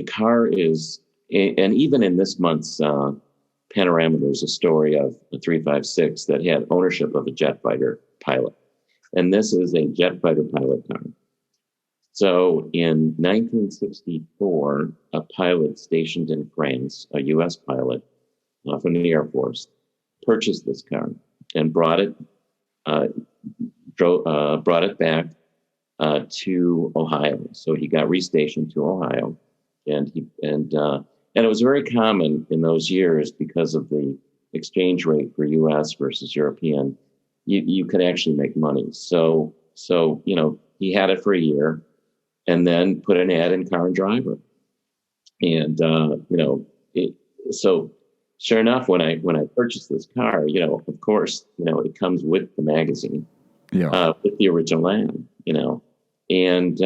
[SPEAKER 2] car is, and even in this month's Panorama, there's a story of a 356 that had ownership of a jet fighter pilot. And this is a jet fighter pilot car. So in 1964, a pilot stationed in France, a U.S. pilot from the Air Force, purchased this car and brought it back to Ohio. So he got restationed to Ohio, and it was very common in those years, because of the exchange rate for U.S. versus European. You could actually make money. So he had it for a year, and then put an ad in Car and Driver. And so sure enough, when I purchased this car, of course, it comes with the magazine, with the original ad, and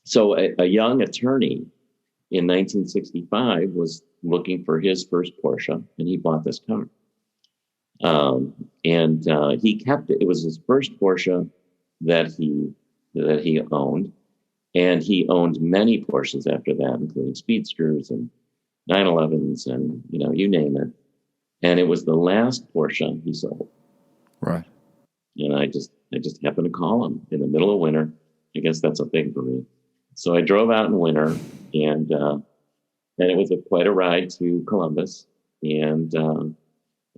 [SPEAKER 2] so a young attorney in 1965 was looking for his first Porsche, and he bought this car. He kept it. It was his first Porsche that he owned, and he owned many Porsches after that, including Speedsters and 911s and you name it. And it was the last Porsche he sold.
[SPEAKER 1] Right.
[SPEAKER 2] And I just happened to call him in the middle of winter. I guess that's a thing for me. So I drove out in winter, and it was quite a ride to Columbus, and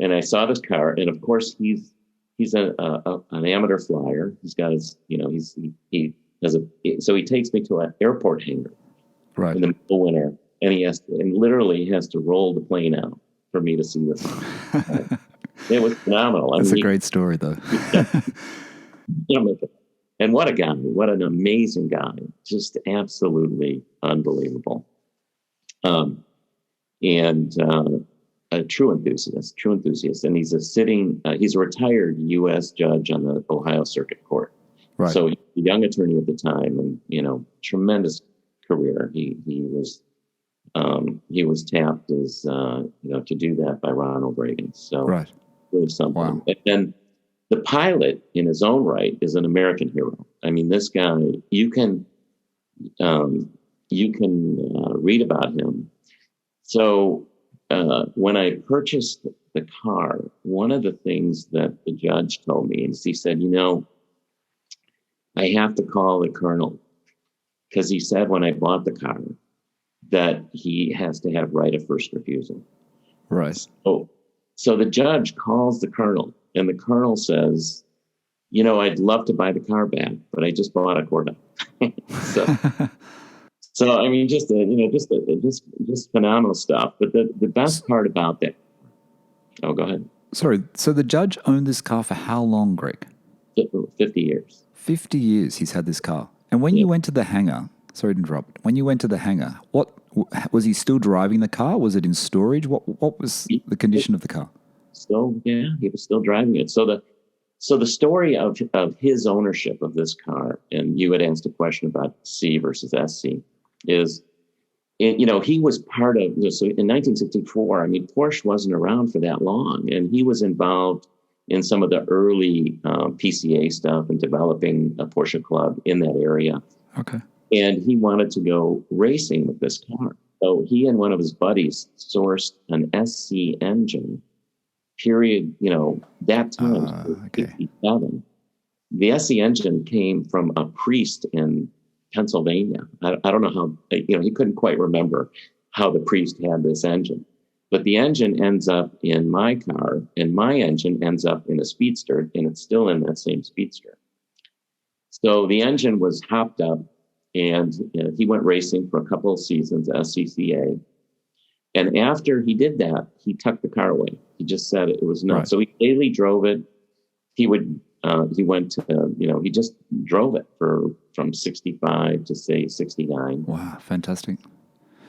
[SPEAKER 2] I saw this car, and of course he's an amateur flyer. He's got his, so he takes me to an airport hangar,
[SPEAKER 1] right,
[SPEAKER 2] in the middle of winter, and literally has to roll the plane out for me to see this. It was phenomenal.
[SPEAKER 1] That's a great story, though.
[SPEAKER 2] And what a guy, what an amazing guy, just absolutely unbelievable. A true enthusiast. And he's a retired U.S. judge on the Ohio Circuit Court.
[SPEAKER 1] Right.
[SPEAKER 2] So he's a young attorney at the time, and, tremendous career. He was tapped as to do that by Ronald Reagan. So
[SPEAKER 1] Right.
[SPEAKER 2] it was something.
[SPEAKER 1] Wow.
[SPEAKER 2] And then the pilot, in his own right, is an American hero. I mean, this guy, you can read about him. So when I purchased the car, one of the things that the judge told me is he said, I have to call the colonel, because he said when I bought the car that he has to have right of first refusal.
[SPEAKER 1] Right.
[SPEAKER 2] So the judge calls the colonel, and the colonel says, I'd love to buy the car back, but I just bought a Corvette. So I mean, just phenomenal stuff. But the best part about that. Oh, go ahead.
[SPEAKER 1] Sorry. So the judge owned this car for how long, Greg?
[SPEAKER 2] 50 years.
[SPEAKER 1] 50 years he's had this car. And when you went to the hangar, sorry to interrupt. When you went to the hangar, what was he still driving the car? Was it in storage? What was the condition of the car?
[SPEAKER 2] He was still driving it. So the story of his ownership of this car, and you had asked a question about C versus SC, is, he was part of, so in 1964, I mean, Porsche wasn't around for that long, and he was involved in some of the early PCA stuff and developing a Porsche club in that area.
[SPEAKER 1] Okay.
[SPEAKER 2] And he wanted to go racing with this car. So he and one of his buddies sourced an SC engine, period, that time, 67. The SC engine came from a priest in Pennsylvania. I don't know how, he couldn't quite remember how the priest had this engine. But the engine ends up in my car, and my engine ends up in a Speedster, and it's still in that same Speedster. So the engine was hopped up, and he went racing for a couple of seasons, SCCA. And after he did that, he tucked the car away. He just said it was nuts. Right. So he daily drove it. He just drove it from 65 to say 69.
[SPEAKER 1] Wow, fantastic.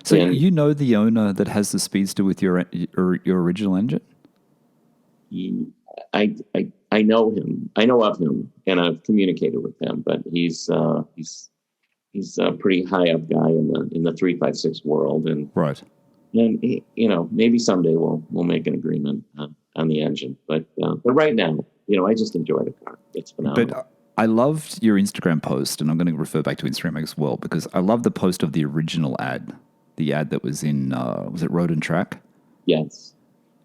[SPEAKER 1] So the owner that has the Speedster with your original engine?
[SPEAKER 2] I know him. I know of him, and I've communicated with him. But he's a pretty high up guy in the 356 world, and
[SPEAKER 1] right.
[SPEAKER 2] And maybe someday we'll make an agreement on the engine. But right now, I just enjoy the car. It's phenomenal.
[SPEAKER 1] But I loved your Instagram post, and I'm going to refer back to Instagram as well, because I love the post of the original ad. The ad that was in, was it Road and Track?
[SPEAKER 2] Yes.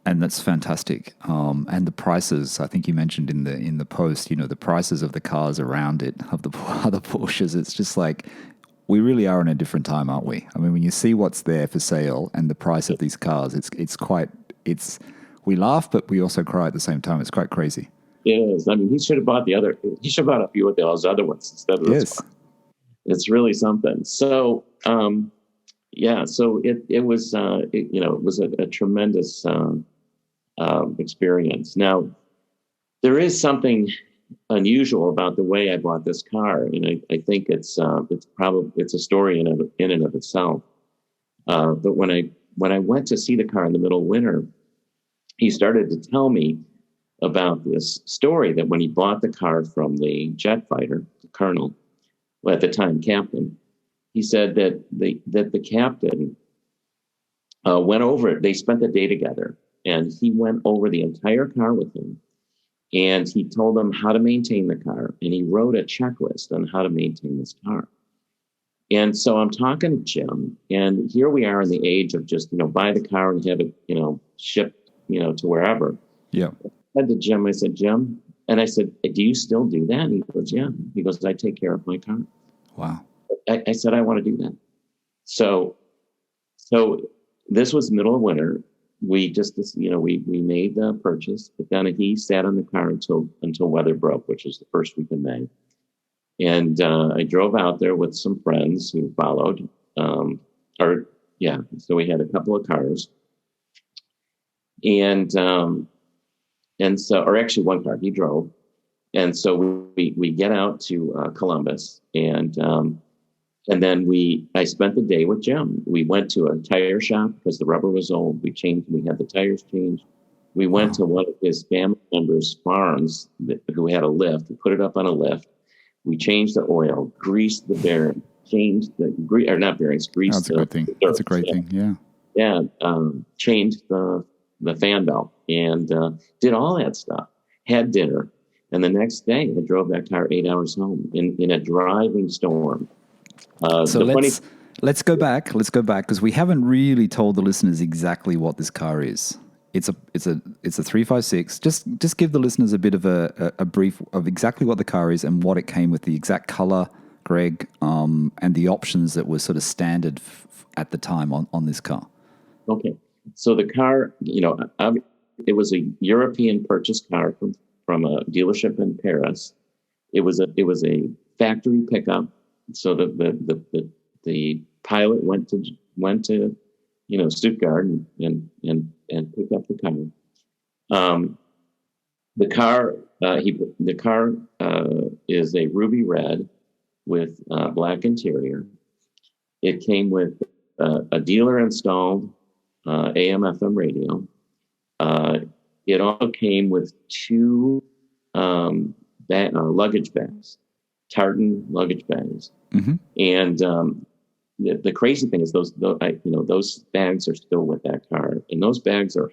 [SPEAKER 1] And that's fantastic. And the prices, I think you mentioned in the post, the prices of the cars around it, of the other Porsches, it's just like, we really are in a different time, aren't we? I mean, when you see what's there for sale and the price of these cars, we laugh, but we also cry at the same time. It's quite crazy.
[SPEAKER 2] It is. I mean, he should have bought a few of those other ones instead of this one. It's really something. So, so it was, it was a tremendous experience. Now, there is something unusual about the way I bought this car, and I think it's a story in and of itself. But when I went to see the car in the middle of winter, he started to tell me about this story that when he bought the car from the jet fighter, the colonel, well, at the time captain, he said that the captain went over it. They spent the day together, and he went over the entire car with him. And he told them how to maintain the car, and he wrote a checklist on how to maintain this car. And so I'm talking to Jim, and here we are in the age of just, buy the car and have it, shipped, to wherever.
[SPEAKER 1] Yeah.
[SPEAKER 2] I said to Jim, Jim, and I said, do you still do that? And he goes, yeah. He goes, I take care of my car.
[SPEAKER 1] Wow.
[SPEAKER 2] I said, I want to do that. So this was middle of winter. We just, we made the purchase, but then he sat on the car until weather broke, which was the first week of May. And I drove out there with some friends who followed. So we had a couple of cars. And actually one car he drove. And so we get out to Columbus, and then I spent the day with Jim. We went to a tire shop because the rubber was old. We had the tires changed. We went to one of his family members' farms who had a lift. We put it up on a lift. We changed the oil, greased the bearing, changed the not bearings, greased.
[SPEAKER 1] That's a good thing. That's a great thing. Yeah.
[SPEAKER 2] Yeah. Changed the fan belt and did all that stuff. Had dinner, and the next day I drove that car 8 hours home in a driving storm.
[SPEAKER 1] So let's go back because we haven't really told the listeners exactly what this car is. It's a 356. Just give the listeners a bit of a brief of exactly what the car is and what it came with, the exact color, Greg, and the options that were sort of standard at the time on this car.
[SPEAKER 2] Okay, so the car, it was a European purchased car from a dealership in Paris. It was a factory pickup. So the pilot went to Stuttgart and picked up the car. The car is a ruby red with black interior. It came with a dealer installed AM/FM radio. It also came with two luggage bags, tartan luggage bags.
[SPEAKER 1] Mm-hmm.
[SPEAKER 2] And the crazy thing is those bags are still with that car, and those bags are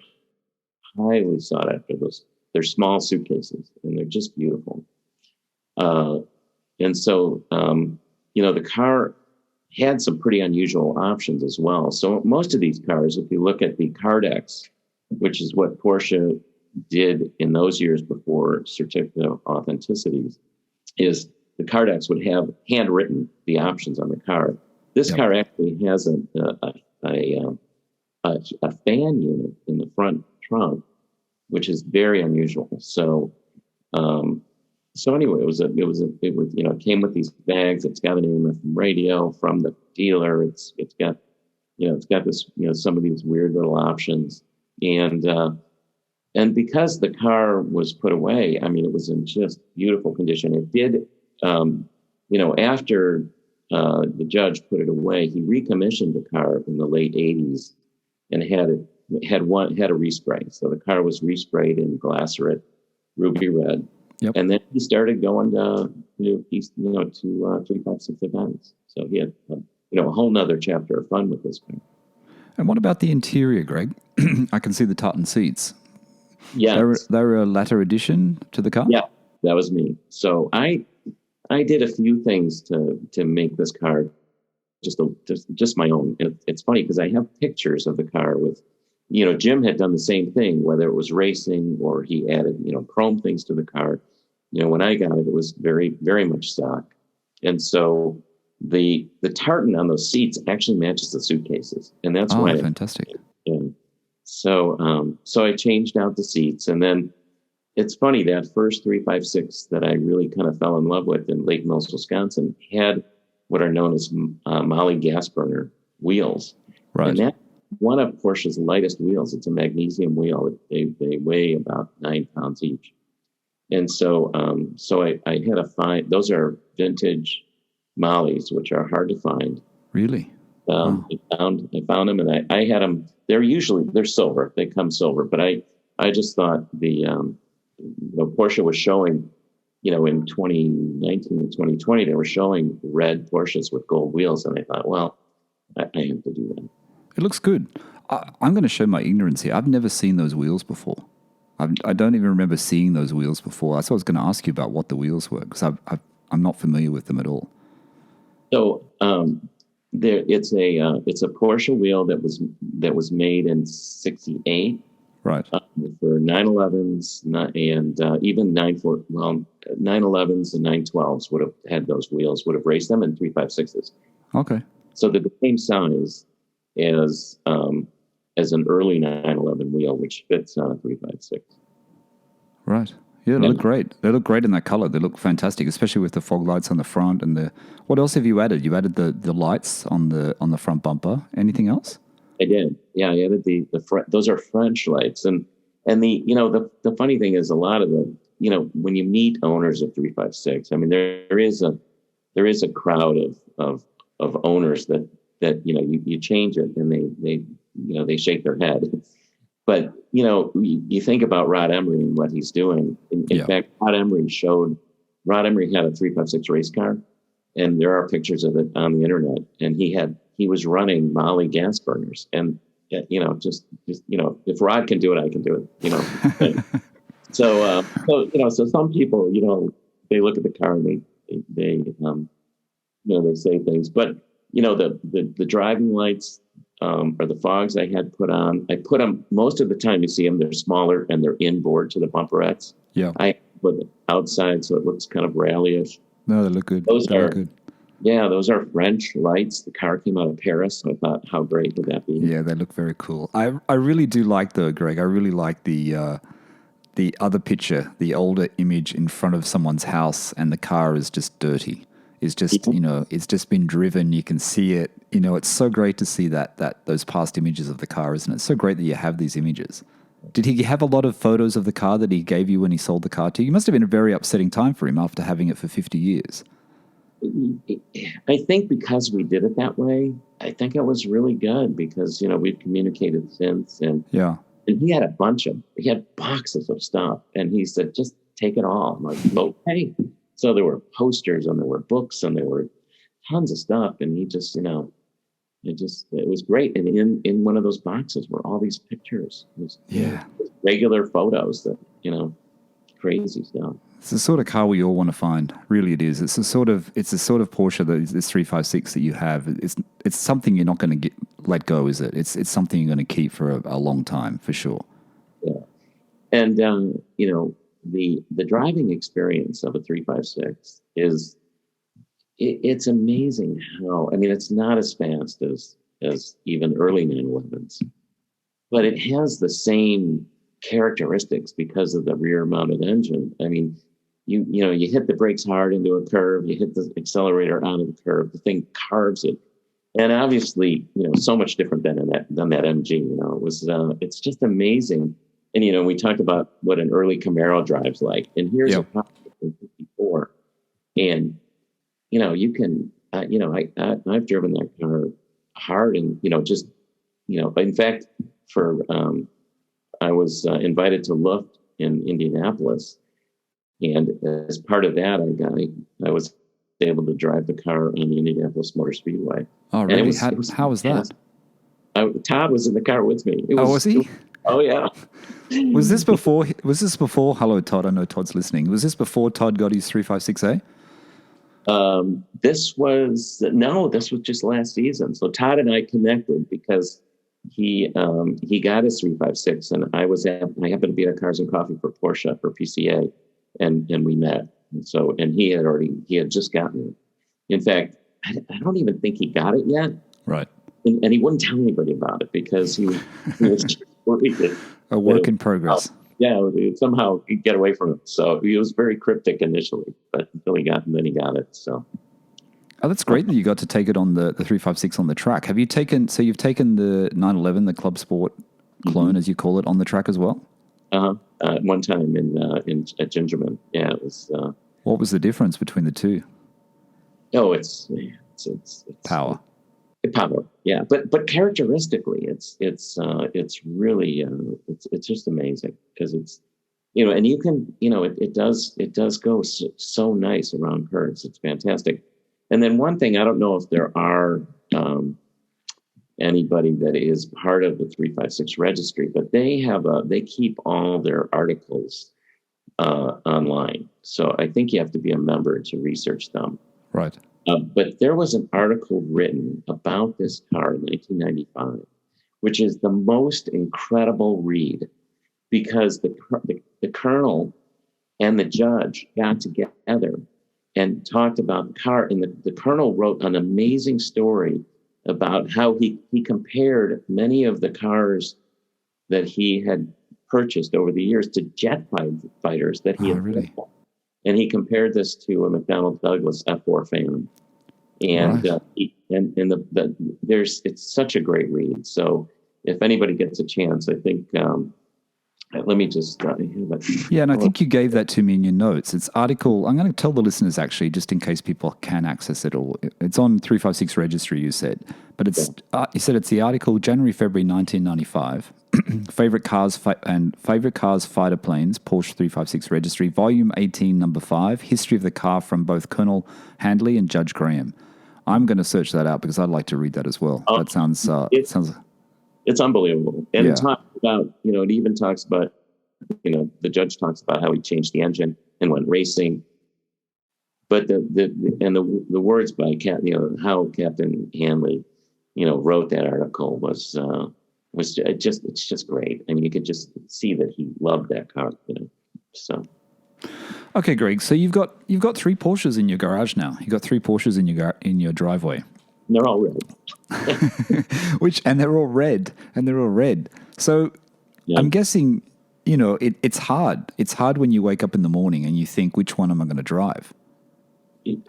[SPEAKER 2] highly sought after. They're small suitcases, and they're just beautiful. And so the car had some pretty unusual options as well. So most of these cars, if you look at the Cardex, which is what Porsche did in those years before certificate of authenticities, is the Cardex would have handwritten the options on the car. This car actually has a fan unit in the front trunk, which is very unusual. So anyway, it came with these bags. It's got an AM/FM radio from the dealer. It's got this, some of these weird little options. And because the car was put away, I mean, it was in just beautiful condition. It did, after the judge put it away, he recommissioned the car in the late 80s and had a respray. So the car was resprayed in glycerate, ruby red.
[SPEAKER 1] Yep.
[SPEAKER 2] And then he started going to 356 events. So he had a whole nother chapter of fun with this car.
[SPEAKER 1] And what about the interior, Greg? I can see the tartan seats.
[SPEAKER 2] Yeah,
[SPEAKER 1] they were a latter addition to the car.
[SPEAKER 2] Yeah, that was me. So I did a few things to make this car just my own. And it's funny because I have pictures of the car with, Jim had done the same thing, whether it was racing or he added, chrome things to the car. When I got it, it was very, very much stock. And so the tartan on those seats actually matches the suitcases. And that's why.
[SPEAKER 1] Fantastic.
[SPEAKER 2] So I changed out the seats, and then it's funny, that first 356 that I really kind of fell in love with in Lake Mills, Wisconsin, had what are known as Molly gas burner wheels.
[SPEAKER 1] Right. And
[SPEAKER 2] that's one of Porsche's lightest wheels. It's a magnesium wheel. They weigh about 9 pounds each. And so I had to find, those are vintage Mollys, which are hard to find.
[SPEAKER 1] Really?
[SPEAKER 2] I found them, and I had them. They're silver. They come silver, but I just thought Porsche was showing, in 2019 and 2020, they were showing red Porsches with gold wheels, and I thought, well, I have to do that.
[SPEAKER 1] It looks good. I'm going to show my ignorance here. I've never seen those wheels before. I don't even remember seeing those wheels before. That's what I was going to ask you about, what the wheels were, because I'm not familiar with them at all.
[SPEAKER 2] So it's a Porsche wheel that was made in '68,
[SPEAKER 1] right?
[SPEAKER 2] For 911s and even 911s and 912s would have had those wheels. Would have raced them in 356s.
[SPEAKER 1] Okay.
[SPEAKER 2] So they're the same size as an early 911 wheel, which fits on a 356.
[SPEAKER 1] Right. Yeah, they look great. They look great in that color. They look fantastic, especially with the fog lights on the front and the. What else have you added? You added the lights on the front bumper. Anything else?
[SPEAKER 2] I did. Yeah, I added the front. Those are French lights, and the funny thing is, a lot of them, when you meet owners of 356, I mean, there is a crowd of owners that you change it and they shake their head. But, you think about Rod Emery and what he's doing. In fact, Rod Emery had a 356 race car, and there are pictures of it on the internet. And he was running Molly gas burners, and just if Rod can do it, I can do it. So some people, they look at the car and they say things, but the driving lights or the fogs I had put on. I put them most of the time. You see them; they're smaller and they're inboard to the bumperettes.
[SPEAKER 3] Yeah,
[SPEAKER 2] I put it outside so it looks kind of rallyish.
[SPEAKER 3] No, they look good.
[SPEAKER 2] Look good. Yeah, those are French lights. The car came out of Paris, so I thought, how great would that be?
[SPEAKER 3] Yeah, they look very cool. I really do like, though, Greg. I really like the other picture, the older image in front of someone's house, and the car is just dirty. It's just it's just been driven. You can see it. It's so great to see that those past images of the car, isn't it? It's so great that you have these images. Did he have a lot of photos of the car that he gave you when he sold the car to you? It must have been a very upsetting time for him after having it for 50 years.
[SPEAKER 2] I think because we did it that way, I think it was really good because, we've communicated since. And he had boxes of stuff. And he said, just take it all. I'm like, okay. So there were posters and there were books and there were tons of stuff. And he just, it was great. And in one of those boxes were all these pictures. It was, regular photos that, crazy stuff.
[SPEAKER 3] It's the sort of car we all want to find. Really, it is. It's the sort of Porsche this 356 that you have. It's something you're not going to let go, is it? It's something you're going to keep for a long time, for sure.
[SPEAKER 2] Yeah, and the driving experience of a 356 is it's amazing how. I mean, it's not as fast as even early 911s, but it has the same characteristics because of the rear mounted engine. I mean, you hit the brakes hard into a curve, you hit the accelerator out of the curve, the thing carves it. And obviously, so much different than that MG, it's just amazing. And, we talked about what an early Camaro drives like, and here's a car from 54. And, you can, I've driven that car hard and, in fact, I was invited to Luft in Indianapolis, and as part of that, I was able to drive the car on the Indianapolis Motor Speedway.
[SPEAKER 3] Oh, really? How was that?
[SPEAKER 2] Todd was in the car with me.
[SPEAKER 3] Was he?
[SPEAKER 2] Oh, yeah.
[SPEAKER 3] Was this before? Hello, Todd. I know Todd's listening. Was this before Todd got his 356A?
[SPEAKER 2] This was just last season. So Todd and I connected because he got his 356, and I happened to be at Cars and Coffee for Porsche for PCA, and we met. And he had just gotten it. In fact, I don't even think he got it yet.
[SPEAKER 3] Right.
[SPEAKER 2] And he wouldn't tell anybody about it because he was just working.
[SPEAKER 3] A work in progress.
[SPEAKER 2] Somehow he'd get away from it. So he was very cryptic initially, but until he got it. So.
[SPEAKER 3] Oh, that's great that you got to take it on the 356 on the track. You've taken the 911, the Club Sport clone, as you call it, on the track as well?
[SPEAKER 2] One time at Gingerman. Yeah, it was.
[SPEAKER 3] What was the difference between the two?
[SPEAKER 2] Oh, it's
[SPEAKER 3] power.
[SPEAKER 2] Power, yeah, but characteristically, it's really it's just amazing because it's and you can it does go so nice around curves. It's fantastic. And then one thing, I don't know if there are anybody that is part of the 356 registry, but they keep all their articles online. So I think you have to be a member to research them.
[SPEAKER 3] Right.
[SPEAKER 2] But there was an article written about this car in 1995, which is the most incredible read because the colonel and the judge got together and talked about the car. And the colonel wrote an amazing story about how he compared many of the cars that he had purchased over the years to jet fighters that he had.
[SPEAKER 3] Really?
[SPEAKER 2] And he compared this to a McDonnell Douglas F4 Phantom. And it's such a great read. So if anybody gets a chance, I think Let me just.
[SPEAKER 3] Yeah, and I think you gave that to me in your notes. It's article. I'm going to tell the listeners actually, just in case people can access it all. It's on 356 registry. You said, but it's you said it's the article January February 1995. Favorite cars fighter planes Porsche 356 registry volume 18 number 5 history of the car from both Colonel Handley and Judge Graham. I'm going to search that out because I'd like to read that as well. That sounds
[SPEAKER 2] it's unbelievable. And it talks about, it even talks about, the judge talks about how he changed the engine and went racing. But the words by how Captain Handley, wrote that article was it's just great. I mean, you could just see that he loved that car, so.
[SPEAKER 3] Okay, Greg. So you've got 3 Porsches in your garage now. You've got 3 Porsches in your driveway.
[SPEAKER 2] They're all red.
[SPEAKER 3] And they're all red. So I'm guessing, it's hard. It's hard when you wake up in the morning and you think, which one am I going to drive?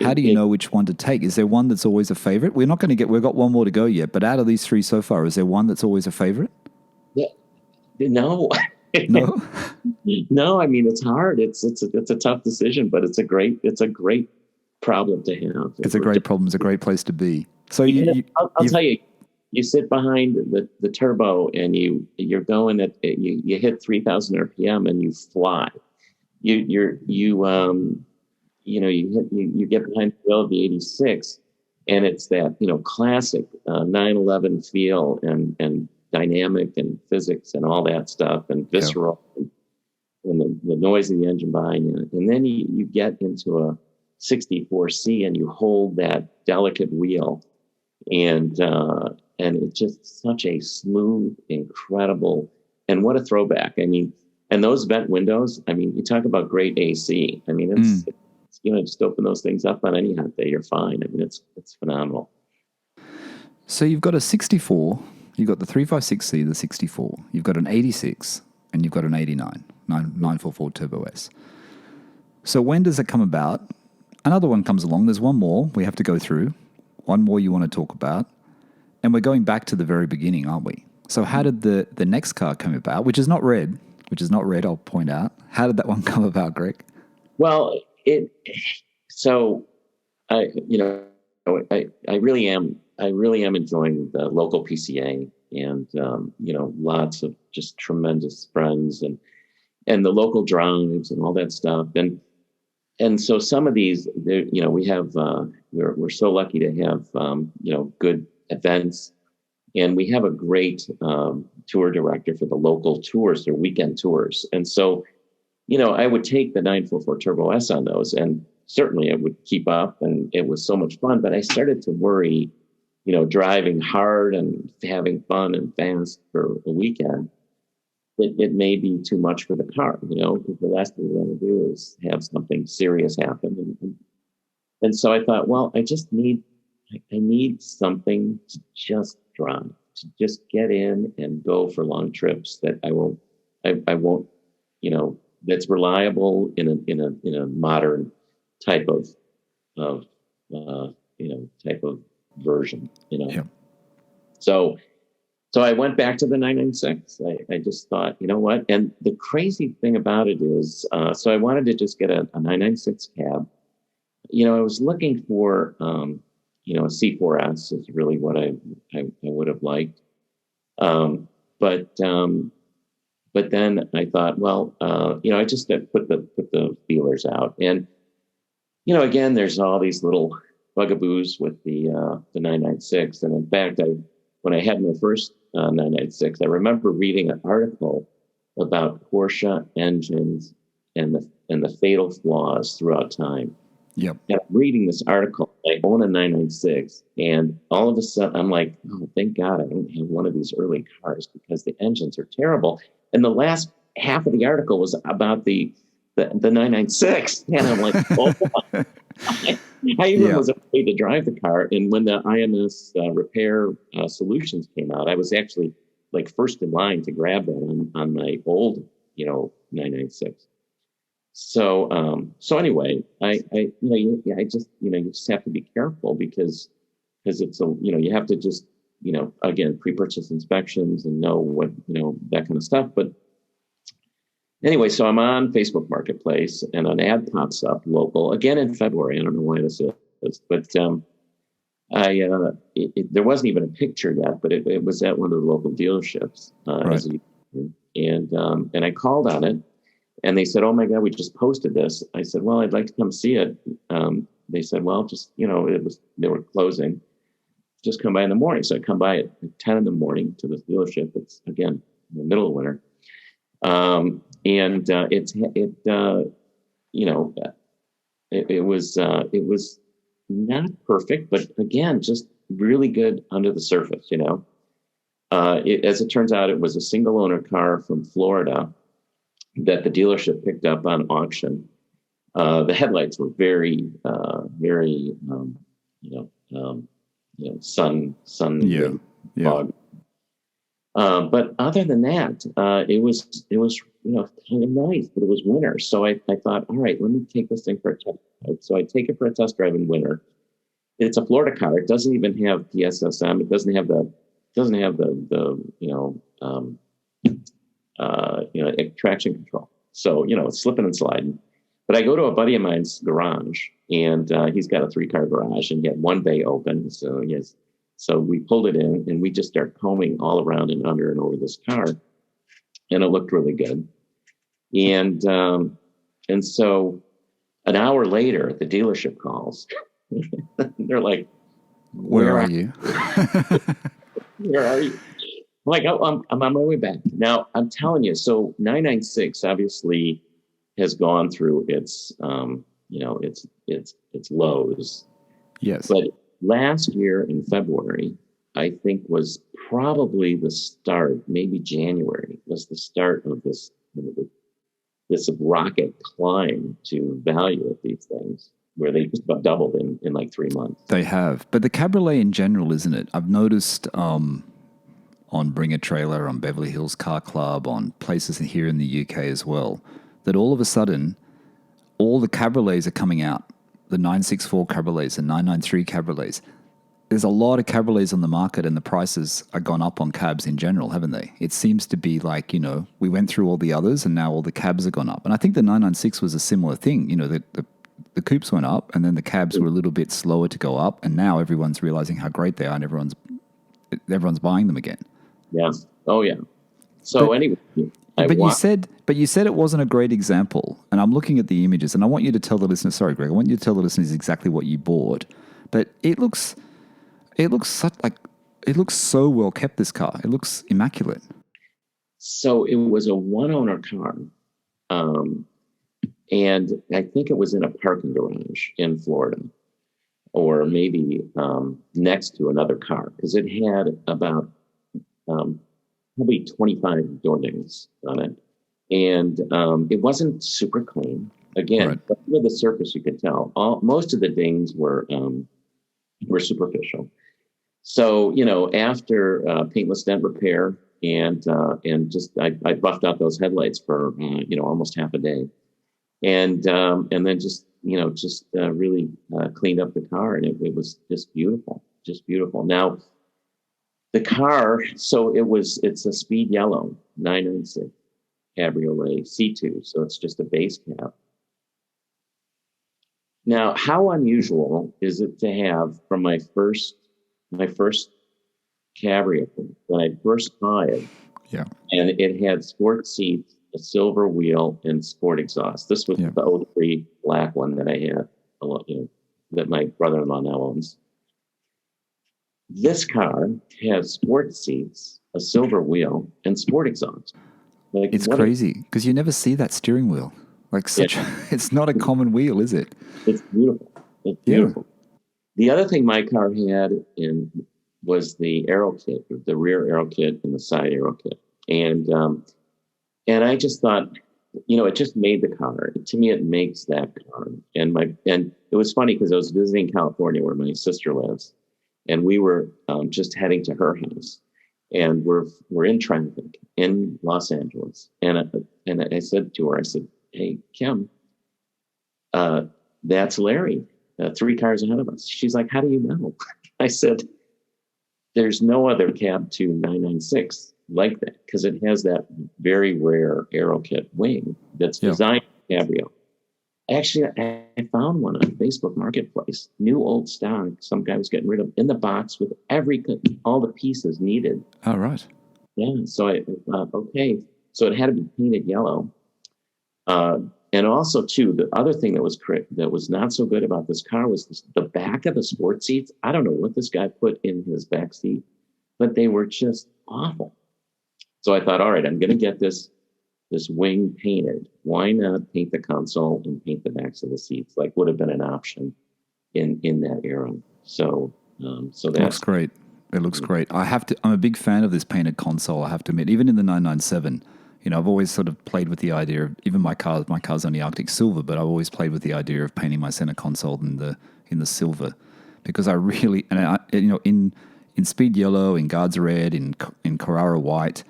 [SPEAKER 3] How do you know which one to take? Is there one that's always a favorite? We've got one more to go yet, but out of these 3 so far, is there one that's always a favorite?
[SPEAKER 2] Yeah. No.
[SPEAKER 3] No?
[SPEAKER 2] No, I mean, it's hard. It's a tough decision, but it's a great problem to have.
[SPEAKER 3] It's a great problem. It's a great place to be. So
[SPEAKER 2] I'll tell you, you sit behind the turbo and you're going at you hit 3,000 RPM and you fly. You get behind the wheel of the 86 and it's that classic 911 feel and dynamic and physics and all that stuff and visceral and the noise of the engine behind you. And then you get into a 64C and you hold that delicate wheel. And it's just such a smooth, incredible, and what a throwback. I mean, and those vent windows, I mean, you talk about great AC. I mean, it's just open those things up on any hot day, you're fine. I mean, it's phenomenal.
[SPEAKER 3] So you've got a 64, you've got the 356C, the 64, you've got an 86, and you've got an 89, 944 Turbo S. So when does it come about? Another one comes along. There's one more we have to go through. One more you want to talk about. And we're going back to the very beginning, aren't we? So how did the next car come about, which is not red, I'll point out. How did that one come about, Greg?
[SPEAKER 2] Well, I really am enjoying the local PCA and, lots of just tremendous friends and the local drives and all that stuff. And so some of these, we have, we're so lucky to have, good events, and we have a great tour director for the local tours, their weekend tours. And so, I would take the 944 Turbo S on those, and certainly it would keep up, and it was so much fun. But I started to worry, driving hard and having fun and fast for a weekend. It may be too much for the car, because the last thing we want to do is have something serious happen. And so I thought, well, I need something to just drive, to just get in and go for long trips that I won't, that's reliable in a modern type of version,
[SPEAKER 3] Yeah.
[SPEAKER 2] So I went back to the 996. I just thought, you know what? And the crazy thing about it is, so I wanted to just get a 996 cab. I was looking for, a C4S is really what I would have liked. But then I thought, well, I just put the feelers out. And, again, there's all these little bugaboos with the 996. And in fact, when I had my first 996, I remember reading an article about Porsche engines and the fatal flaws throughout time.
[SPEAKER 3] Yep.
[SPEAKER 2] And I'm reading this article. I own a 996, and all of a sudden I'm like, oh, thank God I don't have one of these early cars because the engines are terrible. And the last half of the article was about the 996, and I'm like, oh. I even was afraid to drive the car. And when the IMS repair solutions came out, I was actually like first in line to grab that on my old, 996. So anyway, you just have to be careful because it's you have to just, again, pre-purchase inspections and know what, that kind of stuff. But Anyway, so I'm on Facebook Marketplace, and an ad pops up local again in February. I don't know why this is, but there wasn't even a picture yet, but it was at one of the local dealerships.
[SPEAKER 3] Right.
[SPEAKER 2] And I called on it, and they said, "Oh my God, we just posted this." I said, "Well, I'd like to come see it." They said, "Well, just they were closing. Just come by in the morning." So I come by at 10 in the morning to this dealership. It's again in the middle of winter. It was not perfect, but again, just really good under the surface, as it turns out, it was a single owner car from Florida that the dealership picked up on auction. The headlights were very sun fog. But other than that, it was kind of nice, but it was winter. So I thought, all right, let me take this thing for a test drive. So I take it for a test drive in winter. It's a Florida car. It doesn't even have PSSM. It doesn't have the traction control. So, it's slipping and sliding. But I go to a buddy of mine's garage, and he's got a 3-car garage, and he had one bay open. So we pulled it in, and we just start combing all around and under and over this car, and it looked really good. And so an hour later, the dealership calls. They're like,
[SPEAKER 3] "Where are you?"
[SPEAKER 2] Where are you? I'm like, "Oh, I'm on my way back." Now, I'm telling you, so 996 obviously has gone through its lows.
[SPEAKER 3] Yes.
[SPEAKER 2] But last year in February, I think was probably the start, maybe January, was the start of this rocket climb to value of these things, where they just about doubled in like 3 months.
[SPEAKER 3] They have. But the Cabriolet in general, isn't it? I've noticed on Bring a Trailer, on Beverly Hills Car Club, on places here in the UK as well, that all of a sudden, all the Cabriolets are coming out. The 964 Cabriolets and 993 Cabriolets. There's a lot of Cabriolets on the market, and the prices are gone up on cabs in general, haven't they? It seems to be like, we went through all the others, and now all the cabs have gone up. And I think the 996 was a similar thing. The coupes went up, and then the cabs were a little bit slower to go up, and now everyone's realizing how great they are, and everyone's buying them again.
[SPEAKER 2] Yeah. Oh yeah. So anyway,
[SPEAKER 3] you said it wasn't a great example, and I'm looking at the images, and I want you to tell the listeners. Sorry, Greg. I want you to tell the listeners exactly what you bought. But it looks so well kept. This car. It looks immaculate.
[SPEAKER 2] So it was a one-owner car. And I think it was in a parking garage in Florida, or maybe next to another car, because it had about probably 25 door dings on it. And it wasn't super clean. Again,
[SPEAKER 3] right.
[SPEAKER 2] But with the surface, you could tell. Most of the dings were superficial. So, after paintless dent repair and just I buffed out those headlights for almost half a day. And then just really cleaned up the car, and it was just beautiful. Now, the car, so it's a speed yellow 996 Cabriolet C2, so it's just a base cab. Now, how unusual is it to have from my first Cabriolet when I first saw it?
[SPEAKER 3] Yeah,
[SPEAKER 2] and it had sport seats, a silver wheel, and sport exhaust. This was the 03 black one that I had, that my brother-in-law now owns. This car has sport seats, a silver wheel, and sport exhaust.
[SPEAKER 3] It's crazy because you never see that steering wheel. It's not a common wheel, is it?
[SPEAKER 2] It's beautiful.
[SPEAKER 3] Yeah.
[SPEAKER 2] The other thing my car had was the aero kit, the rear aero kit and the side aero kit. And I just thought, it just made the car. To me, it makes that car. And it was funny because I was visiting California where my sister lives, and we were just heading to her house, and we're in traffic in Los Angeles. And I said to her, "Hey, Kim, that's Larry, 3 cars ahead of us." She's like, "How do you know?" I said, there's no other cab 2 996 like that, because it has that very rare aero kit wing that's designed for Cabrio. Actually, I found one on Facebook Marketplace, new old stock. Some guy was getting rid of in the box with all the pieces needed.
[SPEAKER 3] Oh, right.
[SPEAKER 2] Yeah. So I thought, okay. So it had to be painted yellow. And also, too, the other thing that was not so good about this car was the back of the sport seats. I don't know what this guy put in his back seat, but they were just awful. So I thought, all right, I'm going to get this wing painted. Why not paint the console and paint the backs of the seats? Like would have been an option in that era. So that
[SPEAKER 3] looks great. It looks great. I'm a big fan of this painted console, I have to admit. Even in the 997, I've always sort of played with the idea of, even my car's only Arctic Silver, but I've always played with the idea of painting my center console in the silver, because I really, in Speed Yellow, in Guards Red, in Carrera White,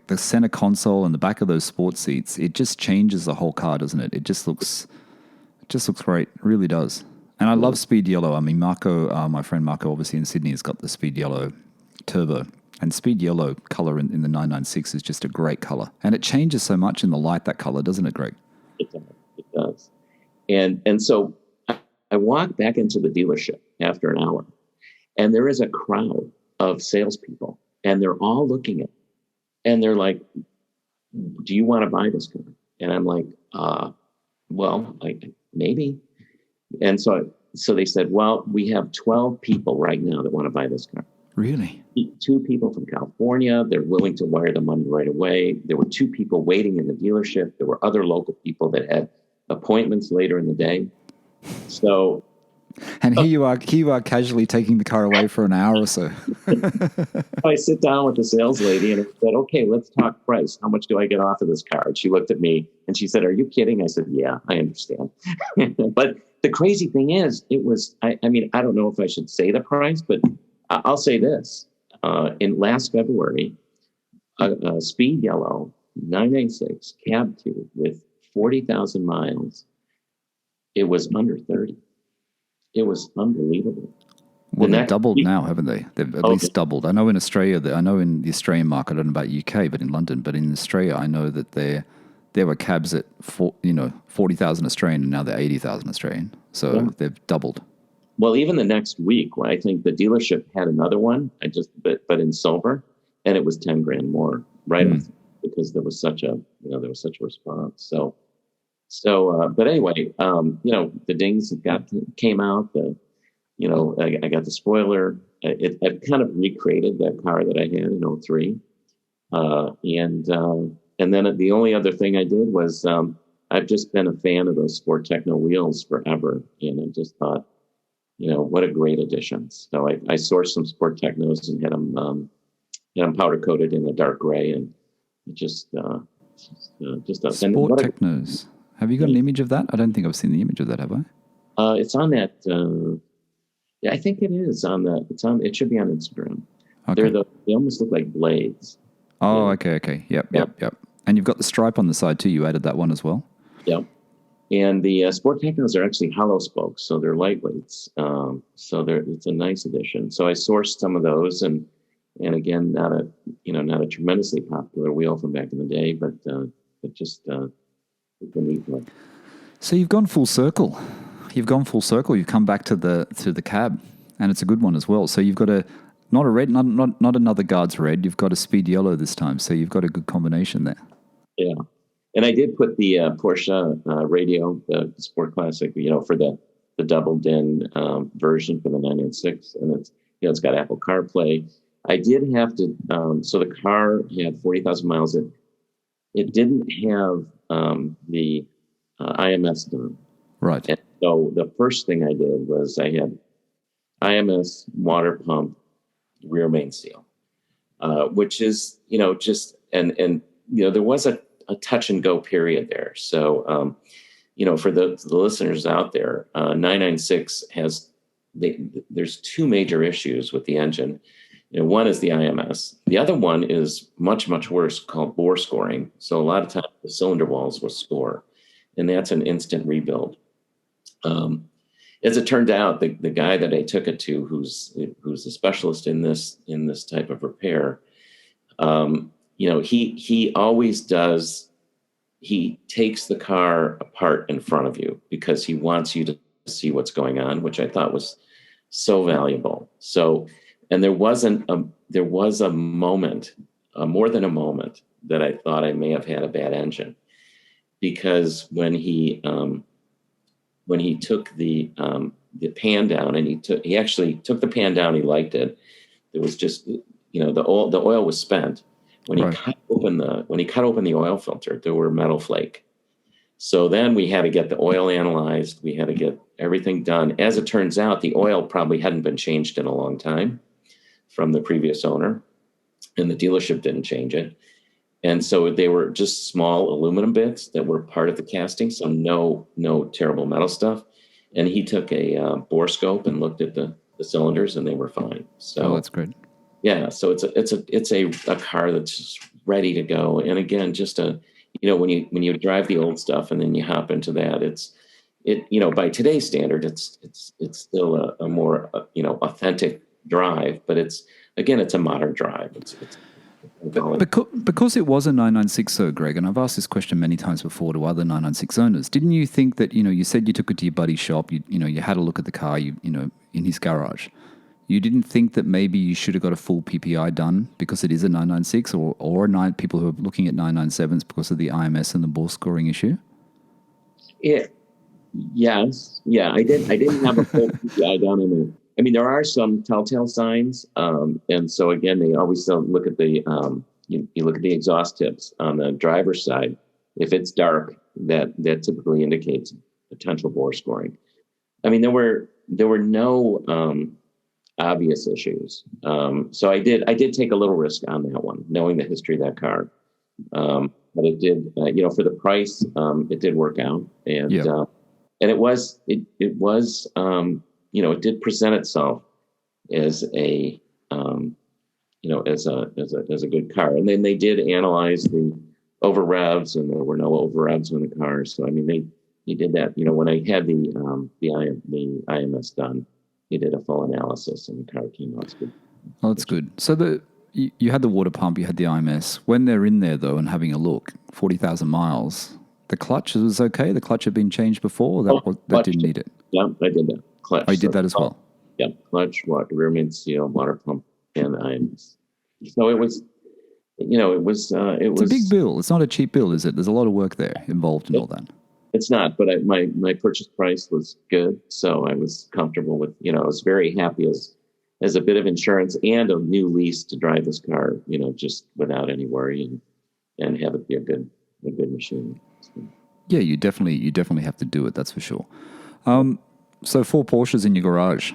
[SPEAKER 3] the center console and the back of those sports seats, it just changes the whole car, doesn't it? It just looks great. It really does. And I love Speed Yellow. I mean, Marco, my friend Marco, obviously in Sydney, has got the Speed Yellow Turbo. And Speed Yellow color in the 996 is just a great color. And it changes so much in the light, that color, doesn't it, Greg?
[SPEAKER 2] It does. And so I walked back into the dealership after an hour, and there is a crowd of salespeople, and they're all looking at me. And they're like, do you want to buy this car? And I'm like, well, maybe. And so they said, well, we have 12 people right now that want to buy this car.
[SPEAKER 3] Really?
[SPEAKER 2] 2 people from California. They're willing to wire the money right away. There were 2 people waiting in the dealership. There were other local people that had appointments later in the day. So,
[SPEAKER 3] and here you are casually taking the car away for an hour or so.
[SPEAKER 2] I sit down with the sales lady and I said, okay, let's talk price. How much do I get off of this car? And she looked at me and she said, are you kidding? I said, yeah, I understand. But the crazy thing is, it was, I mean, I don't know if I should say the price, but I'll say this. In last February, a Speed Yellow 996 Cab 2 with 40,000 miles, it was under 30. It was unbelievable.
[SPEAKER 3] Well, they've doubled now, haven't they? They've at least doubled. I know in Australia, I know in the Australian market, I don't know about UK, but in London, but in Australia, I know that there were cabs at 40,000 Australian, and now they're 80,000 Australian. So they've doubled.
[SPEAKER 2] Well, even the next week, I think the dealership had another one. But in silver, and it was 10 grand more, right? Because there was such a response. But anyway, the dings came out. I got the spoiler. It kind of recreated that car that I had in 2003. And then the only other thing I did was I've just been a fan of those Sport Techno wheels forever, and I just thought, what a great addition. So I sourced some Sport Technos and had them powder coated in a dark gray, and just a
[SPEAKER 3] Sport Technos. Have you got an image of that? I don't think I've seen the image of that, have I?
[SPEAKER 2] It's on that. Yeah, I think it is on the. It should be on Instagram. Okay. They almost look like blades.
[SPEAKER 3] Oh, okay. Yep. And you've got the stripe on the side too. You added that one as well.
[SPEAKER 2] Yep. And the Sport Technos are actually hollow spokes, so they're lightweights. It's a nice addition. So I sourced some of those, and again, not a tremendously popular wheel from back in the day, but just a neat one.
[SPEAKER 3] So you've gone full circle. You've come back to the cab, and it's a good one as well. So you've got not a red, not another Guards Red. You've got a Speed Yellow this time. So you've got a good combination there.
[SPEAKER 2] Yeah. And I did put the Porsche radio, the Sport Classic, for the double DIN version for the 996, and it's got Apple CarPlay. I did have to. So the car had 40,000 miles. It didn't have the IMS done.
[SPEAKER 3] Right.
[SPEAKER 2] And so the first thing I did was I had IMS water pump rear main seal, which is there was a touch and go period there. So, for the listeners out there, 996 there's 2 major issues with the engine. One is the IMS. The other one is much, much worse, called bore scoring. So a lot of times the cylinder walls will score, and that's an instant rebuild. as it turned out, the guy that I took it to, who's a specialist in this type of repair, he always does. He takes the car apart in front of you because he wants you to see what's going on, which I thought was so valuable. So, and there was a moment, more than a moment, that I thought I may have had a bad engine, because when he took the pan down, and he actually took the pan down, he liked it. It was just, the oil was spent. When he cut open the oil filter, there were metal flake. So then we had to get the oil analyzed. We had to get everything done. As it turns out, the oil probably hadn't been changed in a long time from the previous owner, and the dealership didn't change it. And so they were just small aluminum bits that were part of the casting, so no terrible metal stuff. And he took a bore scope and looked at the cylinders, and they were fine. So
[SPEAKER 3] that's great.
[SPEAKER 2] Yeah, so it's a car that's just ready to go. And again, just when you drive the old stuff and then you hop into that, by today's standard, it's still a more authentic drive, but it's a modern drive.
[SPEAKER 3] Because it was a 996, though, Greg, and I've asked this question many times before to other 996 owners. Didn't you think that, you said you took it to your buddy's shop, you had a look at the car, in his garage. You didn't think that maybe you should have got a full PPI done because it is a 996, or people who are looking at 997s because of the IMS and the bore scoring issue?
[SPEAKER 2] Yes. Yeah, I didn't have a full PPI done. I mean, there are some telltale signs. And so again, they always look at the, you look at the exhaust tips on the driver's side. If it's dark, that typically indicates potential bore scoring. I mean, there were no obvious issues. So I did take a little risk on that one, knowing the history of that car. But it did, for the price, it did work out. And, and it did present itself as a good car. And then they did analyze the over revs, and there were no over revs in the car. So, I mean, he did that, when I had the IMS done, he did a full analysis, and the car came out good.
[SPEAKER 3] Oh, that's good. So you had the water pump, you had the IMS. When they're in there, though, and having a look, 40,000 miles, the clutch was okay? The clutch had been changed before? That didn't need it?
[SPEAKER 2] Yeah, I did that. Clutch.
[SPEAKER 3] Oh, you did that as well?
[SPEAKER 2] Yeah, clutch, rear mid seal, water pump, and IMS. So it was, it's a
[SPEAKER 3] big bill. It's not a cheap bill, is it? There's a lot of work there involved in all that.
[SPEAKER 2] It's not, but my purchase price was good, so I was comfortable with. I was very happy as a bit of insurance and a new lease to drive this car. Just without any worry, and have it be a good machine. So.
[SPEAKER 3] Yeah, you definitely have to do it. That's for sure. So 4 Porsches in your garage.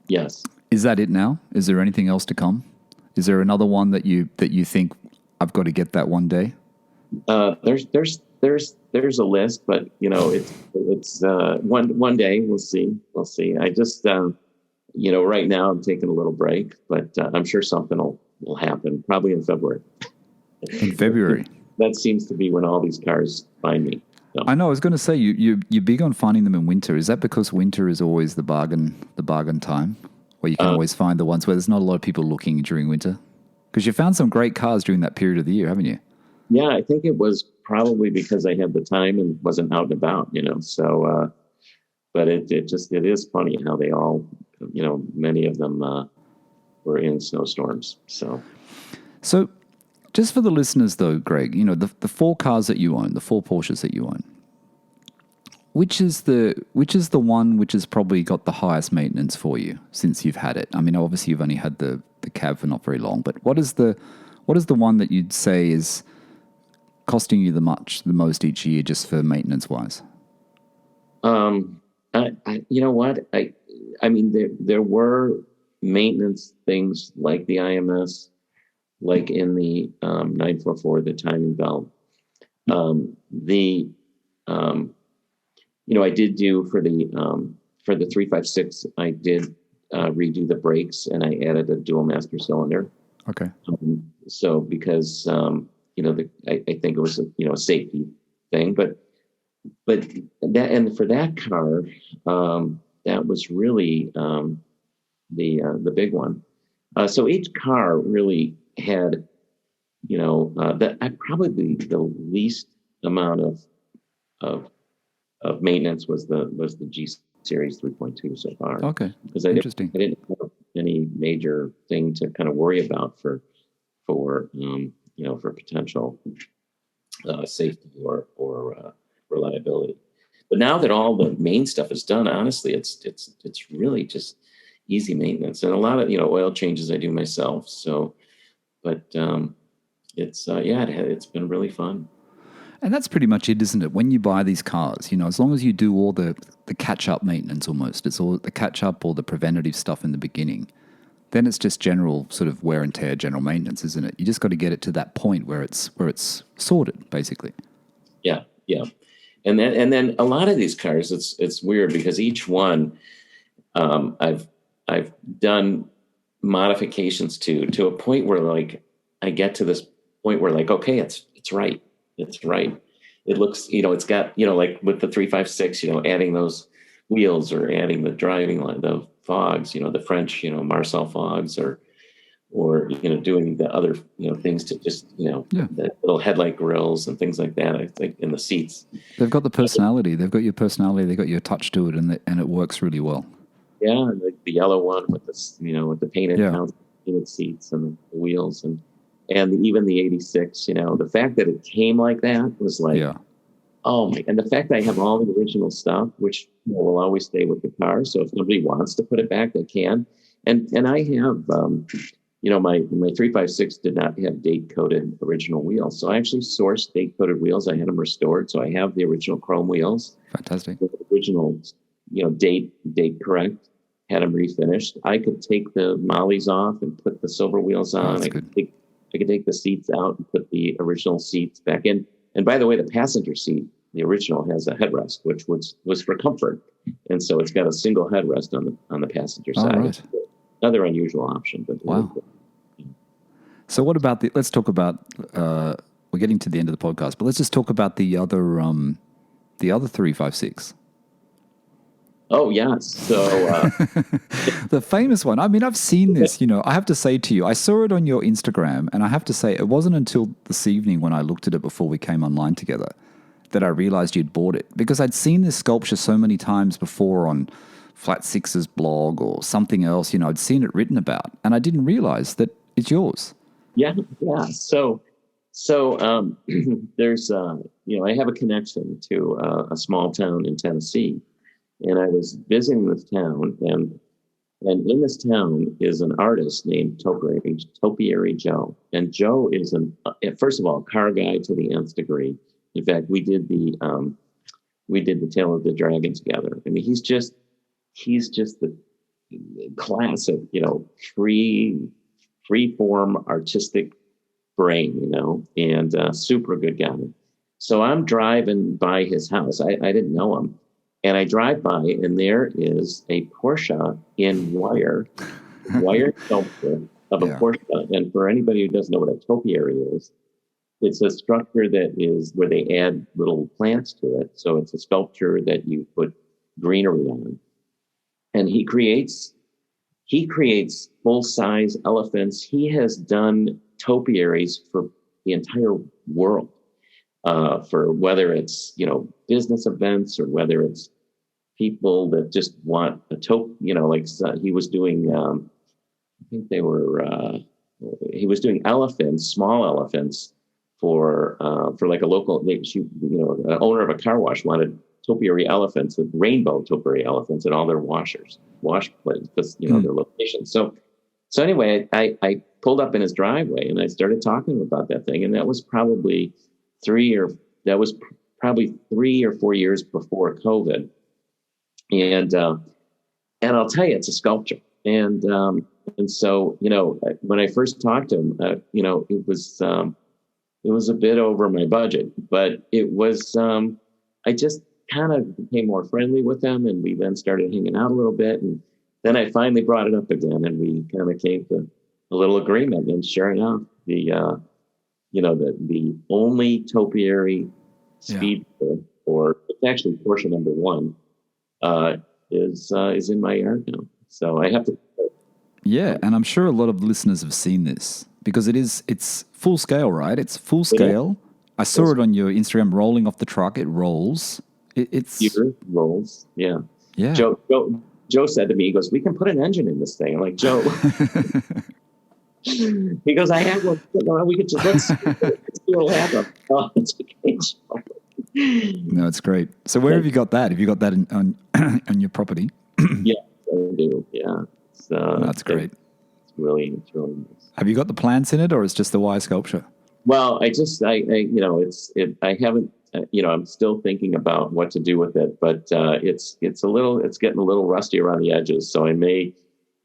[SPEAKER 2] Yes.
[SPEAKER 3] Is that it now? Is there anything else to come? Is there another one that you think I've got to get that one day? There's a list, but it's one day we'll see. I just right now I'm taking a little break, but I'm sure something will happen probably in February. In February.
[SPEAKER 2] That seems to be when all these cars find me. So.
[SPEAKER 3] I know. I was going to say you're big on finding them in winter. Is that because winter is always the bargain time, where you can always find the ones where there's not a lot of people looking during winter? Because you found some great cars during that period of the year, haven't you?
[SPEAKER 2] Yeah, I think it was probably because I had the time and wasn't out and about, So, but it is funny how they all, many of them were in snowstorms. So. Just
[SPEAKER 3] for the listeners, though, Greg, the 4 cars that you own, the 4 Porsches that you own, which is the one which has probably got the highest maintenance for you since you've had it? I mean, obviously you've only had the cab for not very long, but what is the one that you'd say is costing you the most each year, just for maintenance wise?
[SPEAKER 2] You know what? I mean, there were maintenance things like the IMS, like in the 944, the timing belt. I did do for the 356, I did redo the brakes, and I added a dual master cylinder.
[SPEAKER 3] Okay.
[SPEAKER 2] So because I think it was a safety thing, but but for that car, that was really the big one. So each car really had, probably the least amount of maintenance was the G Series 3.2 so far.
[SPEAKER 3] Okay,
[SPEAKER 2] because
[SPEAKER 3] interesting.
[SPEAKER 2] I didn't have any major thing to kind of worry about for potential safety or reliability. But now that all the main stuff is done, honestly, it's really just easy maintenance, and a lot of oil changes I do myself. So, but it's been really fun.
[SPEAKER 3] And that's pretty much it, isn't it? When you buy these cars, as long as you do all the catch-up maintenance almost, it's all the catch-up or the preventative stuff in the beginning, then it's just general sort of wear and tear, general maintenance, isn't it? You just got to get it to that point where it's sorted, basically.
[SPEAKER 2] Yeah. And then a lot of these cars, it's weird because each one I've done modifications to a point where like I get to this point where like, okay, it's right. It's right. It looks, it's got, like with the 356, adding those wheels or adding the driving line, the fogs, the French, Marcel fogs or doing the other, things to just, the little headlight grills and things like that. I think in the seats.
[SPEAKER 3] They've got the personality. They've got your personality. They've got your touch to it, and it works really well.
[SPEAKER 2] Yeah, and the yellow one with the, with the painted seats and the wheels and even the 86, the fact that it came like that was like, oh my, and the fact that I have all the original stuff, which will always stay with the car. So if somebody wants to put it back, they can. And I have, my 356 did not have date coded original wheels. So I actually sourced date coded wheels. I had them restored. So I have the original chrome wheels.
[SPEAKER 3] Fantastic.
[SPEAKER 2] The original, date correct, had them refinished. I could take the mollies off and put the silver wheels on. I could take the seats out and put the original seats back in. And by the way, the passenger seat, the original, has a headrest, which was for comfort. And so it's got a single headrest on the passenger side.
[SPEAKER 3] Right.
[SPEAKER 2] Another unusual option. But
[SPEAKER 3] wow. So what about let's talk about, we're getting to the end of the podcast, but let's just talk about the other 356.
[SPEAKER 2] Oh, yes. So
[SPEAKER 3] the famous one. I mean, I've seen this, I have to say to you, I saw it on your Instagram, and I have to say it wasn't until this evening when I looked at it before we came online together that I realized you'd bought it, because I'd seen this sculpture so many times before on Flat Six's blog or something else, I'd seen it written about, and I didn't realize that it's yours.
[SPEAKER 2] Yeah. So there's, I have a connection to a small town in Tennessee. And I was visiting this town, and in this town is an artist named Topiary Joe. And Joe is first of all, a car guy to the nth degree. In fact, we did the Tale of the Dragon together. I mean, he's just the classic, free form artistic brain, and super good guy. So I'm driving by his house. I didn't know him. And I drive by, and there is a Porsche in wire sculpture of a Porsche. And for anybody who doesn't know what a topiary is, it's a structure that is where they add little plants to it. So it's a sculpture that you put greenery on. And he creates full-size elephants. He has done topiaries for the entire world. For whether it's, business events or whether it's people that just want a he was doing, I think he was doing small elephants for like a local, an owner of a car wash wanted topiary elephants, with rainbow topiary elephants in all their wash places, because, their location. So anyway, I pulled up in his driveway and I started talking about that thing. And that was probably 3 or 4 years before COVID. And I'll tell you, it's a sculpture. And so, when I first talked to him, it was a bit over my budget, but it was, I just kind of became more friendly with him, and we then started hanging out a little bit. And then I finally brought it up again, and we kind of came to a little agreement. And sure enough, the only topiary speedster or it's actually Porsche number one, is in my yard now. So I have to.
[SPEAKER 3] Yeah, and I'm sure a lot of listeners have seen this because it's full scale, right? It's full scale. I saw it on your Instagram rolling off the truck. It rolls. It's
[SPEAKER 2] rolls. Yeah.
[SPEAKER 3] Yeah.
[SPEAKER 2] Joe said to me, he goes, "We can put an engine in this thing." I'm like, Joe. He goes, "I have one. We could just let's see what'll happen." Oh, it's okay.
[SPEAKER 3] No, it's great. So where have you got that? Have you got that on your property?
[SPEAKER 2] Yeah, I do. Yeah.
[SPEAKER 3] That's great.
[SPEAKER 2] It's really nice.
[SPEAKER 3] Have you got the plants in it, or it's just the wire sculpture?
[SPEAKER 2] Well, I haven't, I'm still thinking about what to do with it, but it's getting a little rusty around the edges. So I may,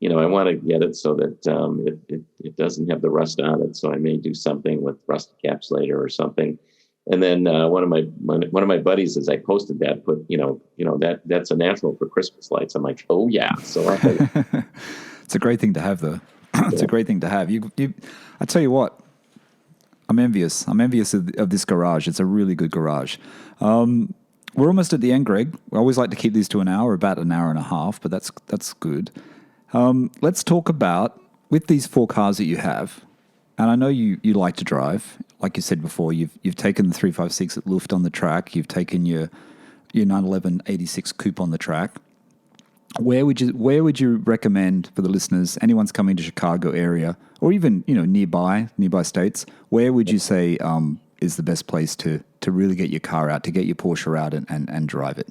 [SPEAKER 2] I want to get it so that it doesn't have the rust on it. So I may do something with rust encapsulator or something. And then one of my buddies, as I posted that, put that's a natural for Christmas lights. I'm like, oh yeah. So
[SPEAKER 3] it's a great thing to have, though. It's a great thing to have. I tell you what, I'm envious. I'm envious of this garage. It's a really good garage. We're almost at the end, Greg. We always like to keep these to an hour, about an hour and a half, but that's good. Let's talk about, with these 4 cars that you have, and I know you like to drive. Like you said before, you've taken the 356 at Luft on the track. You've taken your 911 86 Coupe on the track. Where would you recommend for the listeners, anyone's coming to Chicago area, or even nearby states? Where would you say is the best place to really get your car out, to get your Porsche out and drive it?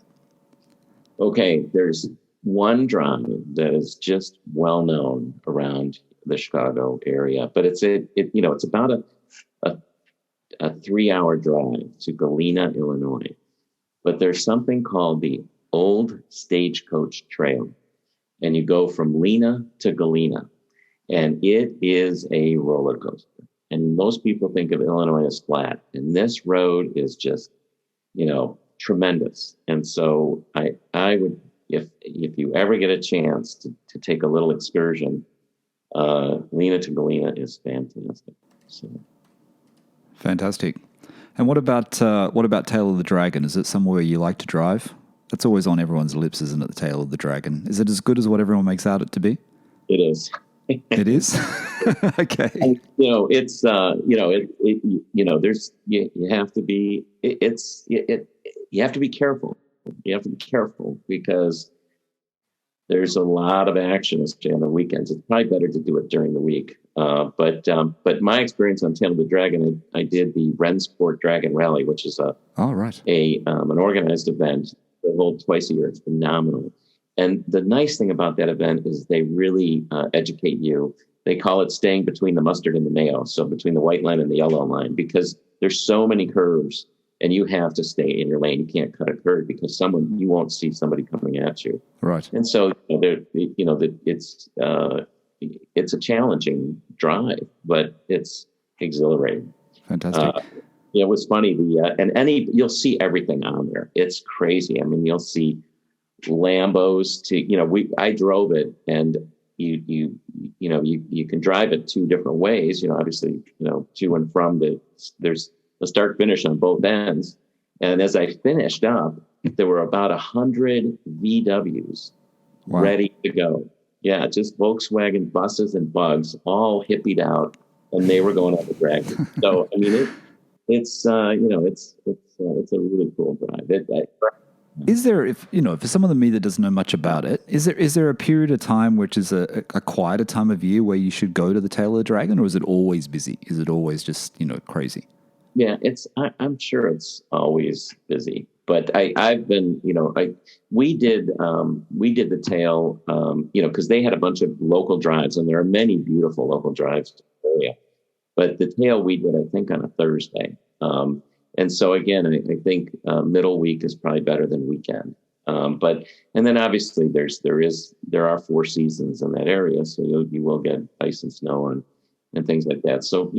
[SPEAKER 2] Okay, there's one drive that is just well known around the Chicago area, but it's about a 3-hour drive to Galena, Illinois. But there's something called the Old Stagecoach Trail, and you go from Lena to Galena, and it is a roller coaster. And most people think of Illinois as flat, and this road is just, tremendous. And so I would, if you ever get a chance to take a little excursion, Lena to Galena is fantastic. So.
[SPEAKER 3] Fantastic. And what about Tail of the Dragon? Is it somewhere you like to drive? That's always on everyone's lips, isn't it? The Tail of the Dragon. Is it as good as what everyone makes out it to be?
[SPEAKER 2] It is.
[SPEAKER 3] It is. Okay.
[SPEAKER 2] And, it's there's you have to be you have to be careful. You have to be careful because there's a lot of action, especially on the weekends. It's probably better to do it during the week. But my experience on Tail of the Dragon, I did the Rensport Dragon Rally, which is an organized event that holds twice a year. It's phenomenal. And the nice thing about that event is they really educate you. They call it staying between the mustard and the mayo, so between the white line and the yellow line, because there's so many curves, and you have to stay in your lane. You can't cut a curve because you won't see somebody coming at you.
[SPEAKER 3] Right.
[SPEAKER 2] And so it's a challenging drive, but it's exhilarating.
[SPEAKER 3] Fantastic.
[SPEAKER 2] It was funny. You'll see everything on there. It's crazy. I mean, you'll see Lambos I drove it, and you can drive it 2 different ways. Obviously, to and from there's a start finish on both ends. And as I finished up, there were about 100 VWs ready to go. Yeah, just Volkswagen buses and bugs, all hippied out, and they were going on the drag. So I mean, it's a really cool drive.
[SPEAKER 3] Is there, if for someone like me that doesn't know much about it, is there a period of time which is a quieter time of year where you should go to the Tail of the Dragon, or is it always busy? Is it always just crazy?
[SPEAKER 2] Yeah, I'm sure it's always busy, but I've been we did the Tail because they had a bunch of local drives, and there are many beautiful local drives in the area. But the Tail we did, I think, on a Thursday. And so again, I think middle week is probably better than weekend. And then obviously there are 4 seasons in that area, so you will get ice and snow and things like that. So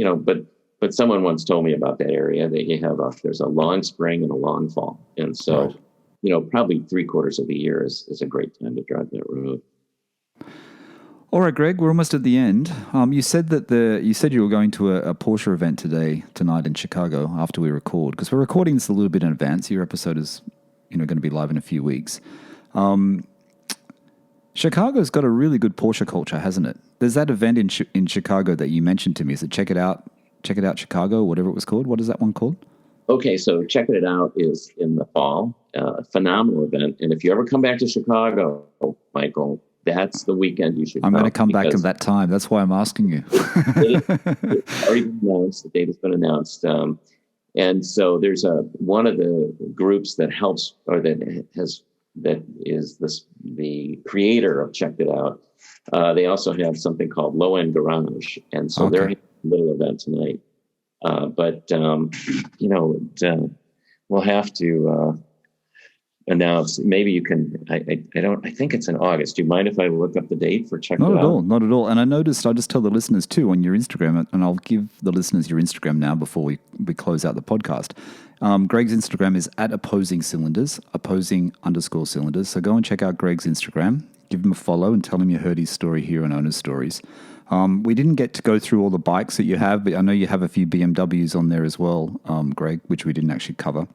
[SPEAKER 2] but someone once told me about that area that there's a long spring and a long fall, and so probably 3/4 of the year is a great time to drive that road.
[SPEAKER 3] All right, Greg, we're almost at the end. You said you were going to a Porsche event tonight in Chicago after we record, because we're recording this a little bit in advance. Your episode is, going to be live in a few weeks. Chicago's got a really good Porsche culture, hasn't it? There's that event in Chicago that you mentioned to me. Is it Check It Out Chicago, whatever it was called? What is that one called?
[SPEAKER 2] Okay, so Check It Out is in the fall. Phenomenal event. And if you ever come back to Chicago, Michael, that's the weekend you should
[SPEAKER 3] I'm going to come back at that time. That's why I'm asking you.
[SPEAKER 2] It's already been announced. The date has been announced. And so there's one of the groups that helps, or that is the creator of Check It Out. They also have something called Low End Garage. And so they're having a little event tonight. We'll have to announce. Maybe you can. I think it's in August. Do you mind if I look up the date for Check It Out?
[SPEAKER 3] Not at all. And I noticed. I just tell the listeners too on your Instagram, and I'll give the listeners your Instagram now before we close out the podcast. Greg's Instagram is @opposing_cylinders. So go and check out Greg's Instagram. Give him a follow and tell him you heard his story here on Owner's Stories. We didn't get to go through all the bikes that you have, but I know you have a few BMWs on there as well, Greg, which we didn't actually cover.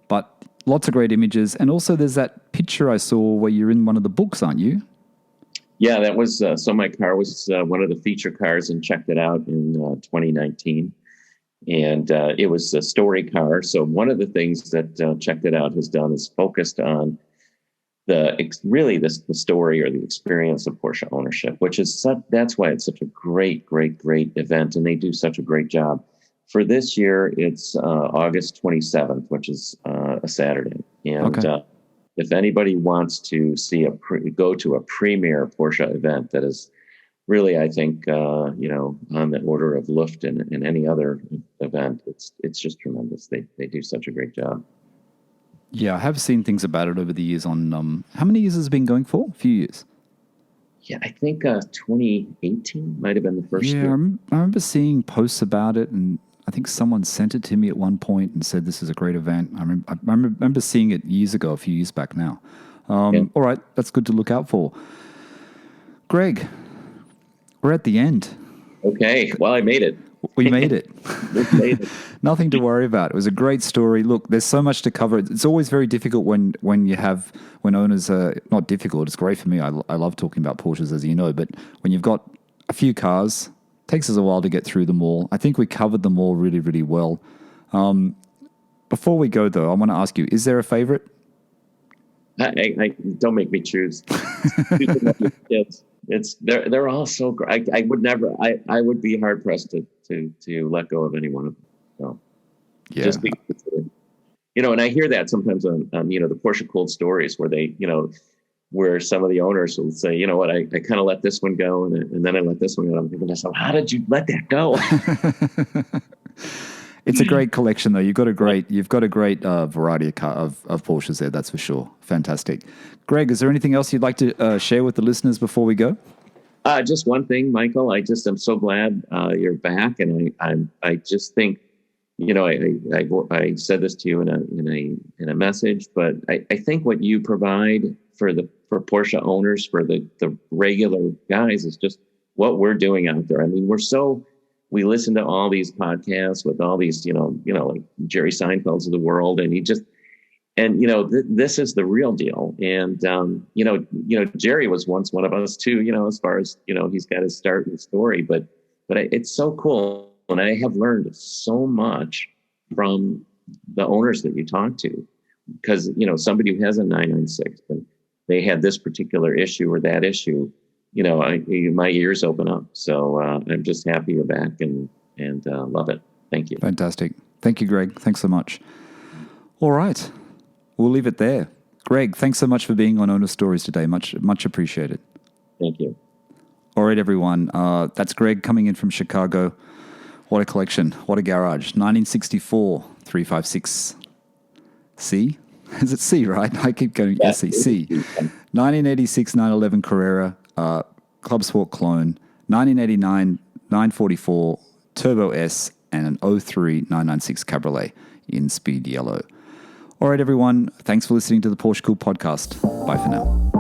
[SPEAKER 3] But lots of great images. And also there's that picture I saw where you're in one of the books, aren't you?
[SPEAKER 2] Yeah, that was, so my car was one of the feature cars and Checked It Out in 2019. And it was a story car. So one of the things that Checked It Out has done is focused on the story or the experience of Porsche ownership, that's why it's such a great event. And they do such a great job. For this year, it's August 27th, which is a Saturday. And if anybody wants to go to a premier Porsche event that is really, I think, on the order of Luft and any other event, it's just tremendous. They do such a great job.
[SPEAKER 3] Yeah, I have seen things about it over the years on, how many years has it been going for? A few years.
[SPEAKER 2] Yeah, I think 2018 might have been the first year.
[SPEAKER 3] I remember seeing posts about it, and I think someone sent it to me at one point and said this is a great event. I remember seeing it years ago, a few years back now. All right, that's good to look out for. Greg, we're at the end. Okay,
[SPEAKER 2] well, I made it.
[SPEAKER 3] We made it. Nothing to worry about. It was a great story. Look, there's so much to cover. It's always very difficult when owners are not difficult. It's great for me. I love talking about Porsches, as you know. But when you've got a few cars, it takes us a while to get through them all. I think we covered them all really, really well. Before we go, though, I want to ask you: is there a favorite?
[SPEAKER 2] I don't make me choose. They're all so great. I would never. I would be hard pressed to let go of any one of them. So,
[SPEAKER 3] yeah.
[SPEAKER 2] Just because, and I hear that sometimes on the PorscheCooled stories where some of the owners will say, you know what, I kind of let this one go and then I let this one go. I'm thinking to myself, how did you let that go?
[SPEAKER 3] It's a great collection, though. You've got a great variety of Porsches there. That's for sure. Fantastic. Greg, is there anything else you'd like to share with the listeners before we go?
[SPEAKER 2] Just one thing, Michael. I'm so glad you're back, and I just think, I said this to you in a message, but I think what you provide for Porsche owners, for the regular guys, is just what we're doing out there. I mean, we listen to all these podcasts with all these, like Jerry Seinfelds of the world. And this is the real deal. And, Jerry was once one of us too, as far as, he's got his start and story, but it's so cool. And I have learned so much from the owners that you talk to, because, somebody who has a 996 and they had this particular issue or that issue, my ears open up. So I'm just happy you're back and love it. Thank you.
[SPEAKER 3] Fantastic. Thank you, Greg. Thanks so much. All right. We'll leave it there. Greg, thanks so much for being on Owner Stories today. Much appreciated.
[SPEAKER 2] Thank you.
[SPEAKER 3] All right, everyone. That's Greg coming in from Chicago. What a collection. What a garage. 1964 356 C. Is it C, right? I keep going, yeah, C. 1986 911 Carrera. Club Sport clone, 1989 944 Turbo S, and an 03 996 Cabriolet in speed yellow. All right, everyone. Thanks for listening to the PorscheCooled Podcast. Bye for now.